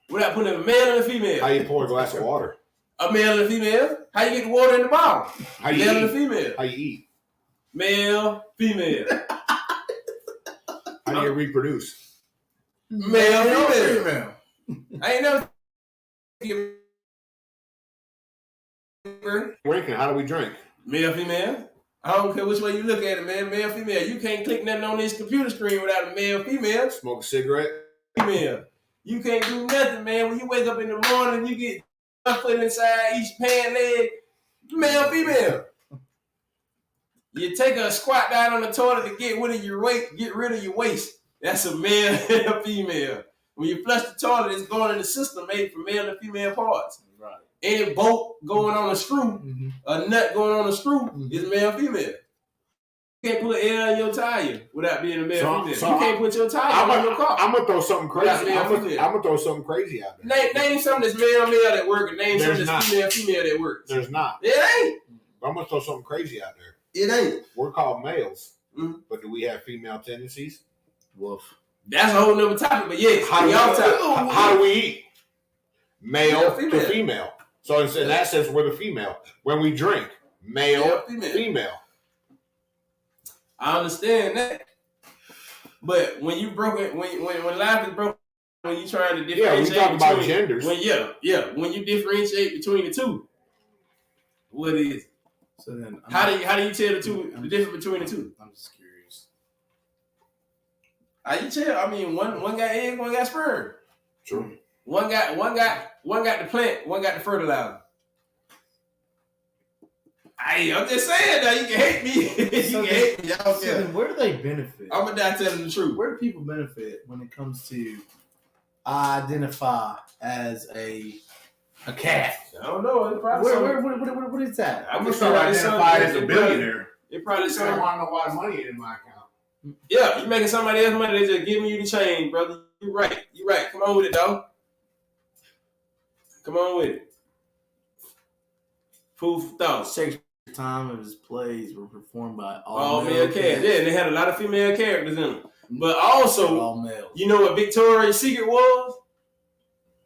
without putting a male and a female. How you pour a glass of water? A male and a female. How you get the water in the bottle? How you Male and a eat? female. How you eat? male, female. How do you reproduce? Male, female. I ain't never. Drinking, how do we drink? Male, female. I don't care which way you look at it, man. Male, female. You can't click nothing on this computer screen without a male, female. Smoke a cigarette? Female. You can't do nothing, man. When you wake up in the morning, you get one foot inside each pant leg. Male, female. You take a squat down on the toilet to get rid of your weight, get rid of your waist. That's a male and a female. When you flush the toilet, it's going in the system made for male and female parts. Right. Any bolt going on a screw, a nut going on a screw, is male, female. You can't put air in your tire without being a male, female. You can't put your tire on your car. I'm gonna throw something crazy. Without I'm being gonna throw something crazy out there. Name something that's male, male that work, and name There's something that's not. female that works. There's not. It ain't. I'm gonna throw something crazy out there. It ain't. We're called males, Mhm. but do we have female tendencies? Woof. That's a whole nother topic, but yes, How do we eat? Male Male, to female. So in that sense, we're the female. When we drink, male, female. I understand that. But when you broke it, when life is broken, when you trying to differentiate we talk about between- genders. when you differentiate between the two, what is? So then, How do you tell the difference between the two? I'm just curious. How you tell? I mean, one got egg, one got sperm. True. One got the plant, one got the fertilizer. I'm just saying that you can hate me. You can hate me. I don't So care. then where do they benefit? I'm gonna die telling the truth. Where do people benefit when it comes to identify as a cat? I don't know. It probably What is that? I'm gonna start identifying as a billionaire. It probably I don't something. want to know why the money in my account. Yeah, you making somebody else money. They just giving you the change, brother. You right. Come on with it, dog. Come on with it. Food for thought. Shakespeare's time of his plays were performed by All all male cast. Yeah, and they had a lot of female characters in them. But also, all males. you know what Victoria's Secret was?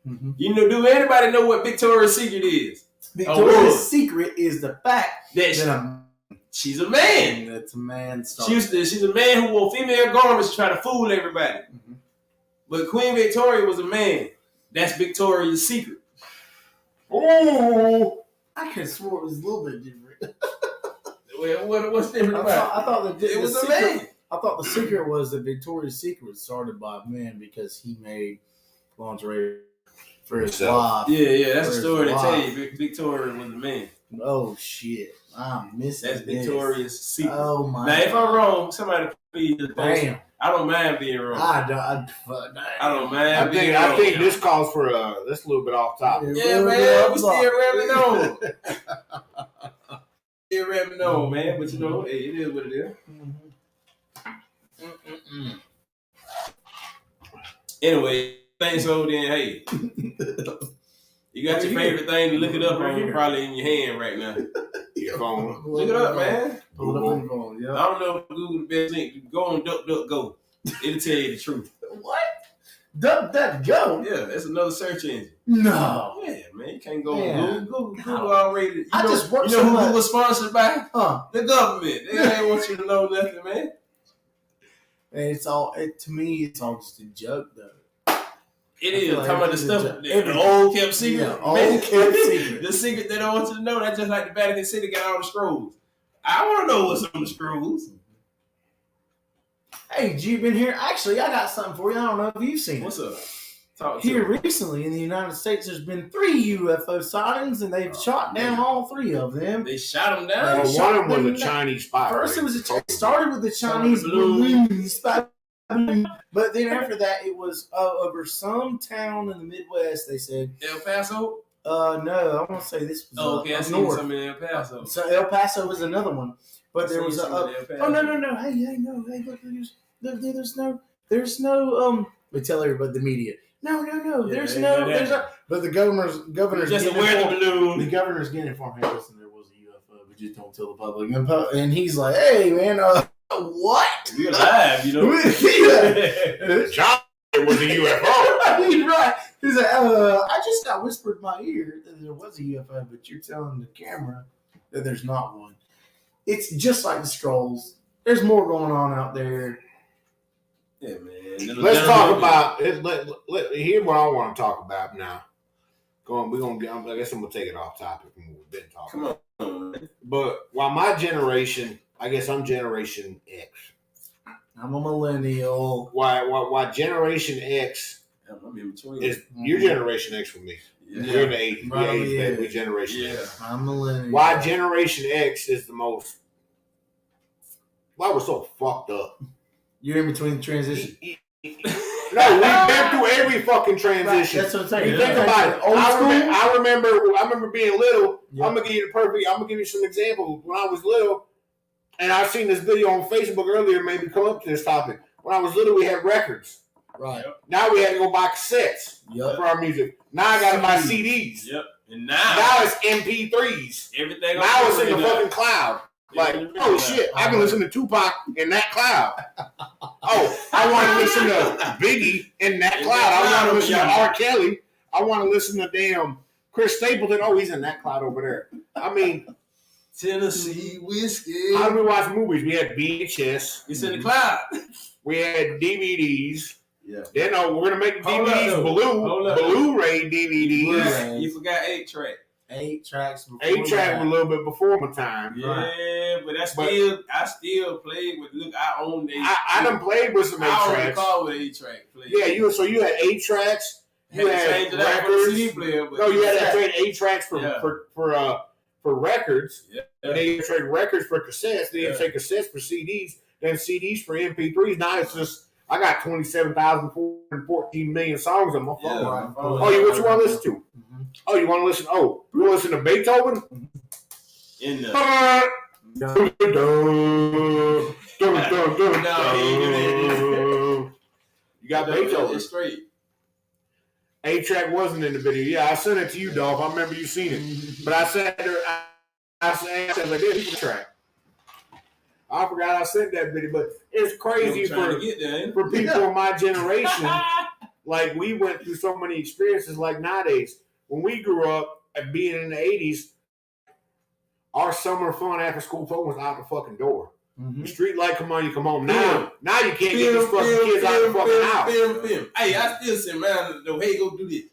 Mm-hmm. You know, do anybody know what Victoria's Secret is? Victoria's Secret is the fact That she's a man. That's a man. She's a man who wore female garments to try to fool everybody. Mm-hmm. But Queen Victoria was a man. That's Victoria's Secret. Ooh. I could have swore it was a little bit different. Well, what's different about I thought it? It was a man. I thought the secret was that Victoria's Secret was started by a man because he made lingerie for his wife. Yeah, that's a For story to his tell wife. you. Victoria was a man. Oh shit! I'm missing. That's this. Victoria's Secret. Oh my! Now, if I'm wrong, somebody please just post it. Damn. I don't mind being wrong. I don't mind being wrong. I think this calls for that's a little bit off topic. Yeah, man, we still ramming on. Still ramming on, man. But you know, hey, it is what it is. Anyway, think so. Then, hey, you got your favorite thing to look it up on, probably in your hand right now. Your phone. Look it up, man. Pull it up on your phone. I Yeah. don't know if Google the best link. Go on DuckDuckGo. It'll tell you the truth. What? DuckDuckGo? Yeah, that's another search engine. No. Yeah, man, you can't go Yeah. on Google. Google already. I just work you know so who much. Google sponsored by? Huh? The government. They ain't want you to know nothing, man. And it's all. To me, it's all just a joke, though. It I is. feel like Talking about the it's stuff, just the everything. old kept secret. Yeah, old Man, kept secret. The secret they don't want you to know. That's just like the Vatican City got all the scrolls. I want to know what's on the scrolls. Hey, G, been here. Actually, I got something for you. I don't know if you've seen it. What's up? Talk to Here me. recently in the United States, there's been 3 UFO sightings, and they've shot down all 3 of them. They shot him down. They Well, one of them was them a down. Chinese spy. First, it started with the Chinese balloon. balloon spy balloon, but then after that, it was over some town in the Midwest. They said, El Paso. no, I want to say this was Oh, okay, I up seen north. some in El Paso. So El Paso was another one, but there I was seen a. some in El Paso. Oh no! Hey, no! Hey, look, there's no. We tell everybody the media. No. Yeah, There's they no. do There's that. a. But the governor's Just getting wear the informed. balloon. The governor's getting informed. Hey, listen, there was a UFO, but just don't tell the public. And he's like, hey, man, what? We're live, you know. Yeah. John was a UFO. He's right. He's like, I just got whispered in my ear that there was a UFO, but you're telling the camera that there's not one. it's just like the Scrolls. There's more going on out there. Yeah, man. Let's talk about it. Here's what I want to talk about now. I guess I'm gonna take it off topic from what we've been talking about. Come on, man. But while my generation, I guess I'm Generation X. I'm a millennial. Why Generation X I'm in between. is your Generation X for me. Yeah. We're in the 80s. Right, We're 80s, yeah. baby. We're Generation X. I'm millennial. Why Generation X is the most? Why we're so fucked up? You're in between the transition. No, we've been through every fucking transition. That's what I'm saying. You think about it. Old school. I remember being little. Yeah. I'm gonna give you some examples. When I was little, and I've seen this video on Facebook earlier, maybe come up to this topic. When I was little, we had records. Right. Now we had to go buy cassettes for our music. Now I gotta buy CDs. Yep. And Now it's MP3s. everything. Now it's in the fucking cloud. Like, oh shit, I can listen to Tupac in that cloud. Oh, I want to listen to Biggie in that cloud. I want to listen to R. Kelly. I want to listen to damn Chris Stapleton. Oh, he's in that cloud over there. I mean, Tennessee whiskey. how do we watch movies? We had VHS. It's in the cloud. We had DVDs. Yeah. Then we're gonna make Hold DVDs up, Blu-ray DVDs. Blu-ray. You forgot 8-track. 8 tracks. Before 8-track was a little bit before my time. Yeah, but I still played with. Look, I own the. I done played with some 8 I own the tracks. car with 8-track. Yeah, you had 8 tracks. You had to had change it out for the CD records. player. But No, you had to trade 8 tracks for records. Yeah. And then you trade records for cassettes. Then you Yeah. take cassettes for CDs. Then CDs for MP3s. Now it's just I got 27,414 million songs on my phone. Yeah. Right. Oh, what you want to listen to? Mhm. Oh, you want to listen? Oh, you want to listen to Beethoven? In the You got Beethoven. It's straight. 8-track wasn't in the video. Yeah, I sent it to you, Dolph. I remember you seen it. But I said there, I said like this track. I forgot I sent that video, but it's crazy I'm trying to get there, ain't it? for people in my generation. Like we went through so many experiences. Like nowadays, when we grew up and being in the 80s, our summer fun after school fun was out the fucking door. Mhm. The street light come on, you come home. Now you can't get these fucking kids out the fucking house. Film. Hey, I still say, man, the hey, go do this.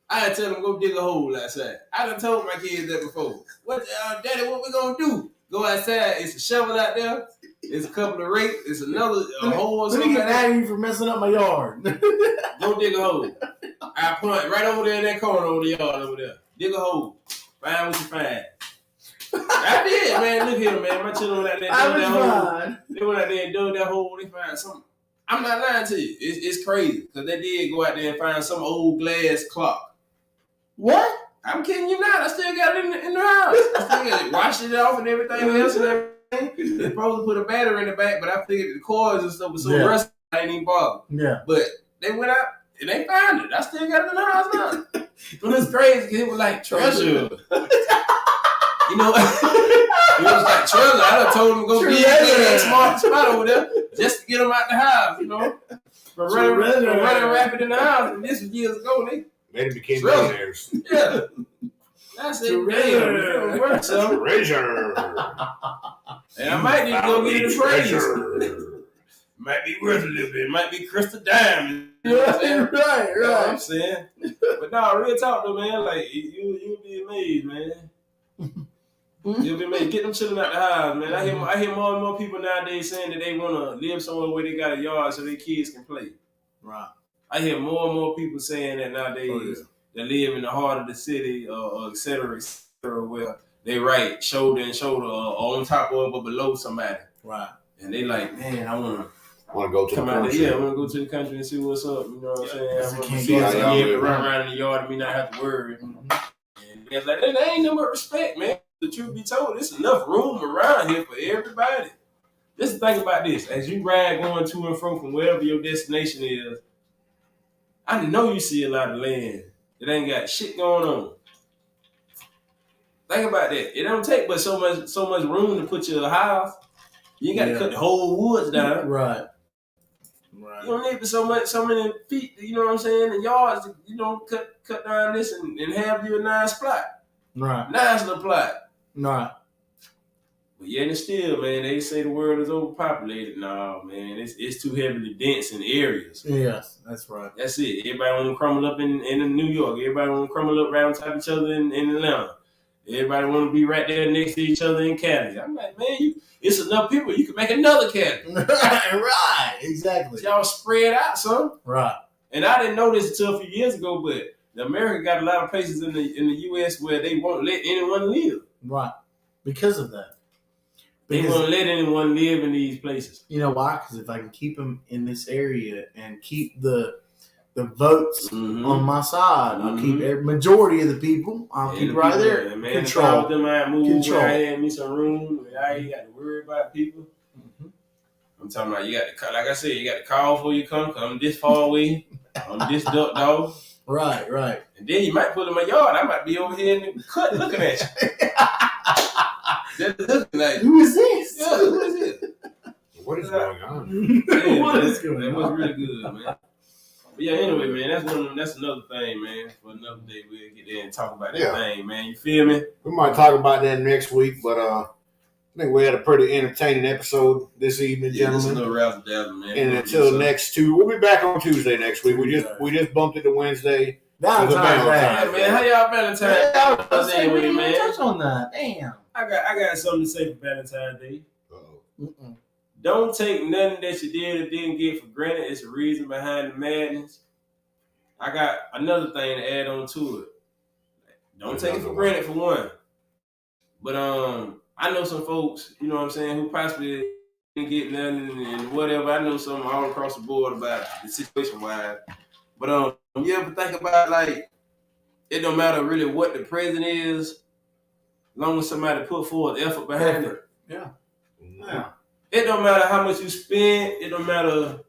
I done tell them go dig a hole outside. I done told my kids that before. What, Daddy, what we gonna do? Go outside. It's a shovel out there. It's a couple of rakes. It's another hole or Let me something. get mad at you for messing up my yard. Go dig a hole. I point right over there in that corner over the yard over there. Dig a hole. Find what you find. I did, man. Look here, man. My children went out there and dug that hole. They went out there and dug that hole. They found something. I'm not lying to you. It's crazy because they did go out there and find some old glass clock. What? I'm kidding you not. I still got it in the house. I still got it. Washed it off and everything else and everything. They probably put a battery in the back, but I figured the cords and stuff was so rusty I ain't even bother. Yeah. But they went out and they found it. I still got it in the house now. But it's crazy because it was like treasure. You know, it was like treasure. I done told them to go get that smart spot over there just to get them out the house, you know. But running rapid in the house, and this was years ago, They became millionaires. yeah. I said, damn, it worked, so. Treasure. And I might need to go get it appraised. Might be worth a little bit. Might be crystal diamond. You know what I'm saying? Right. You know what I'm saying? But no, real talk though, man. Like, you'll be amazed, man. You'll be amazed. Get them children out the house, man. I hear more and more people nowadays saying that they want to live somewhere where they got a yard so their kids can play. Right. I hear more and more people saying that nowadays. That live in the heart of the city, et cetera, where they right shoulder and shoulder, on top of or below somebody. Right. And they like, man, I want to go to come the out country. there. I want to go to the country and see what's up. You know what I'm saying? I want to can't see go how out you there. run around in the yard and me not have to worry. And it's like, that ain't no more respect, man. The truth be told, there's enough room around here for everybody. Just think about this. As you ride going to and from wherever your destination is, I know you see a lot of land that ain't got shit going on. Think about that. It don't take but so much room to put your house. You ain't got to cut the whole woods down. Right. You don't need so many feet, you know what I'm saying, and yards to, you know, cut down this and have you a nice plot. Right. Nice little plot. Right. But yet and still, man, they say the world is overpopulated. No, man, it's too heavily dense in areas. Yes, that's right. That's it. Everybody want to crumble up in New York. Everybody want to crumble up right on top of each other in Atlanta. Everybody want to be right there next to each other in Cali. I'm like, man, it's enough people. You can make another Cali. Right, exactly. Y'all spread out, son. Right. And I didn't know this until a few years ago, but America got a lot of places in the U.S. where they won't let anyone live. Right. Because of that. They won't let anyone live in these places. You know why? Because if I can keep them in this area and keep the votes on my side, I'll keep every majority of the people. I'll keep right there. Man, Control. Them I move. Control. I had me some room. I ain't got to worry about people. I'm talking about you got to, like I said, you got to call before you come this far away on this duck dog. Right, right. And then you might put in my yard. I might be over here in the cut looking at you. Just looking at you. Who is this? Yeah, who is it? What is going on? Yeah, What man, is going that on? was really good, man. But yeah, anyway, man, that's another thing, man. For another day, we'll get there and talk about that thing, man. You feel me? We might talk about that next week, but I think we had a pretty entertaining episode this evening, Yeah, just a gentlemen. little razzle dazzle, man. And until next Tuesday, we'll be back on Tuesday next week. We just bumped it to Wednesday. Valentine's Day. Yeah, man, how y'all Valentine's Day We didn't even man? touch on that. Damn. I got something to say for Valentine's Day. Mm-mm. Don't take nothing that you did or didn't get for granted. It's a reason behind the madness. I got another thing to add on to it. Don't take it for granted for one. But I know some folks, you know what I'm saying, who possibly didn't get nothing and whatever. I know some all across the board about the situation wise. But you ever think about, like, it don't matter really what the present is, as long as somebody put forth effort behind it. Yeah. It don't matter how much you spend. It don't matter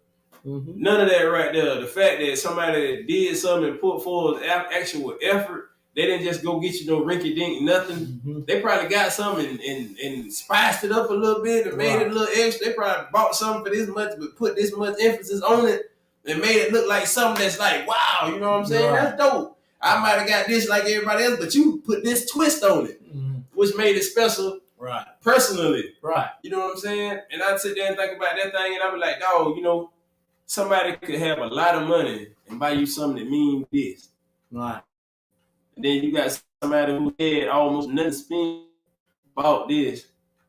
none of that right there. The fact that somebody did something and put forth actual effort, they didn't just go get you no rinky dink nothing. They probably got something and spiced it up a little bit and made it a little extra. They probably bought something for this much, but put this much emphasis on it and made it look like something that's like, wow, you know what I'm saying? That's dope. I might have got this like everybody else, but you put this twist on it, which made it special. Right. Personally. Right. You know what I'm saying? And I'd sit there and think about that thing and I'd be like, dog, you know, somebody could have a lot of money and buy you something that means this. Right. And then you got somebody who had almost nothing to spend, bought this,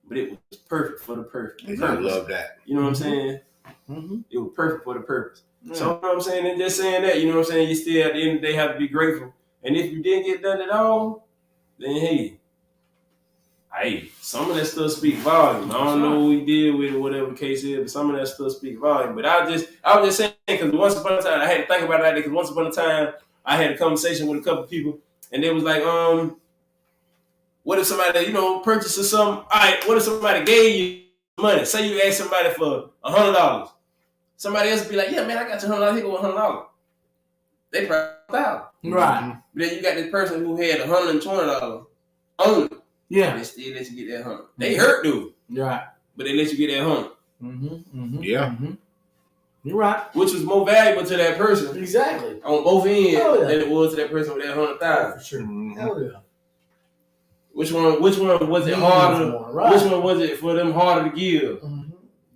but it was perfect for the purpose. I love that. You know what I'm saying? It was perfect for the purpose. So, you know what I'm saying? And just saying that, you know what I'm saying? You still, at the end of the day, have to be grateful. And if you didn't get done at all, then hey, some of that stuff speak volume. I don't know what we did with it, whatever the case is, but some of that stuff speak volume. But I was just saying, because once upon a time, I had to think about that, because once upon a time, I had a conversation with a couple people, and they was like, what if somebody, you know, purchases some, all right, what if somebody gave you money? Say you asked somebody for $100. Somebody else would be like, yeah, man, I got your $100, here go $100. They probably $1,000. Right. But then you got this person who had $120 on it. Yeah. They still let you get that 100. They hurt, dude. Right. But they let you get that 100. Yeah. You're right. Which was more valuable to that person Exactly. on both ends than it was to that person with that 100,000. For sure. Hell yeah. Which one was it harder? Right. Which one was it for them harder to give?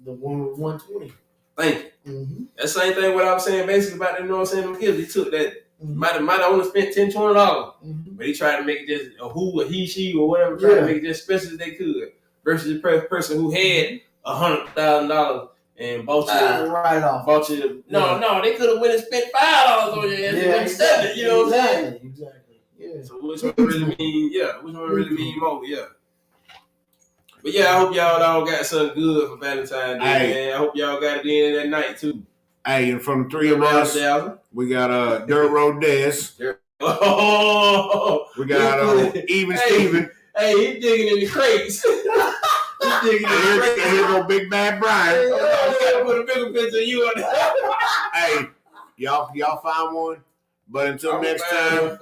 The one with 120. Thank you. That same thing what I was saying basically about them, you know what I'm saying, them kids. He took that, might have only spent $10, $20. But he tried to make it just a who, a he, she, or whatever, tried to make it just special as they could. Versus the person who had $100,000 and bought you right off. Bought you no, they could have went and spent $5 on your ass and exactly. You know what I'm saying? Exactly. Yeah. So which one really mean? Yeah, which one really mean more? Yeah. But yeah, I hope y'all all got something good for Valentine's Day, man. I hope y'all got it in that night too. Hey, and from the three of us, we got Dirt Road Des. Oh, we got Even Steven. Hey, he's digging in the crates. He's digging in the crates. And here go Big Bad Brian. You gotta put a bigger picture of you on there. Hey, y'all find one. But until next time,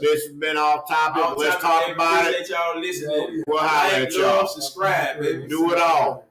this has been off topic. Let's talk about it. Appreciate y'all listening. We'll holler at y'all. Subscribe, baby. Do it all.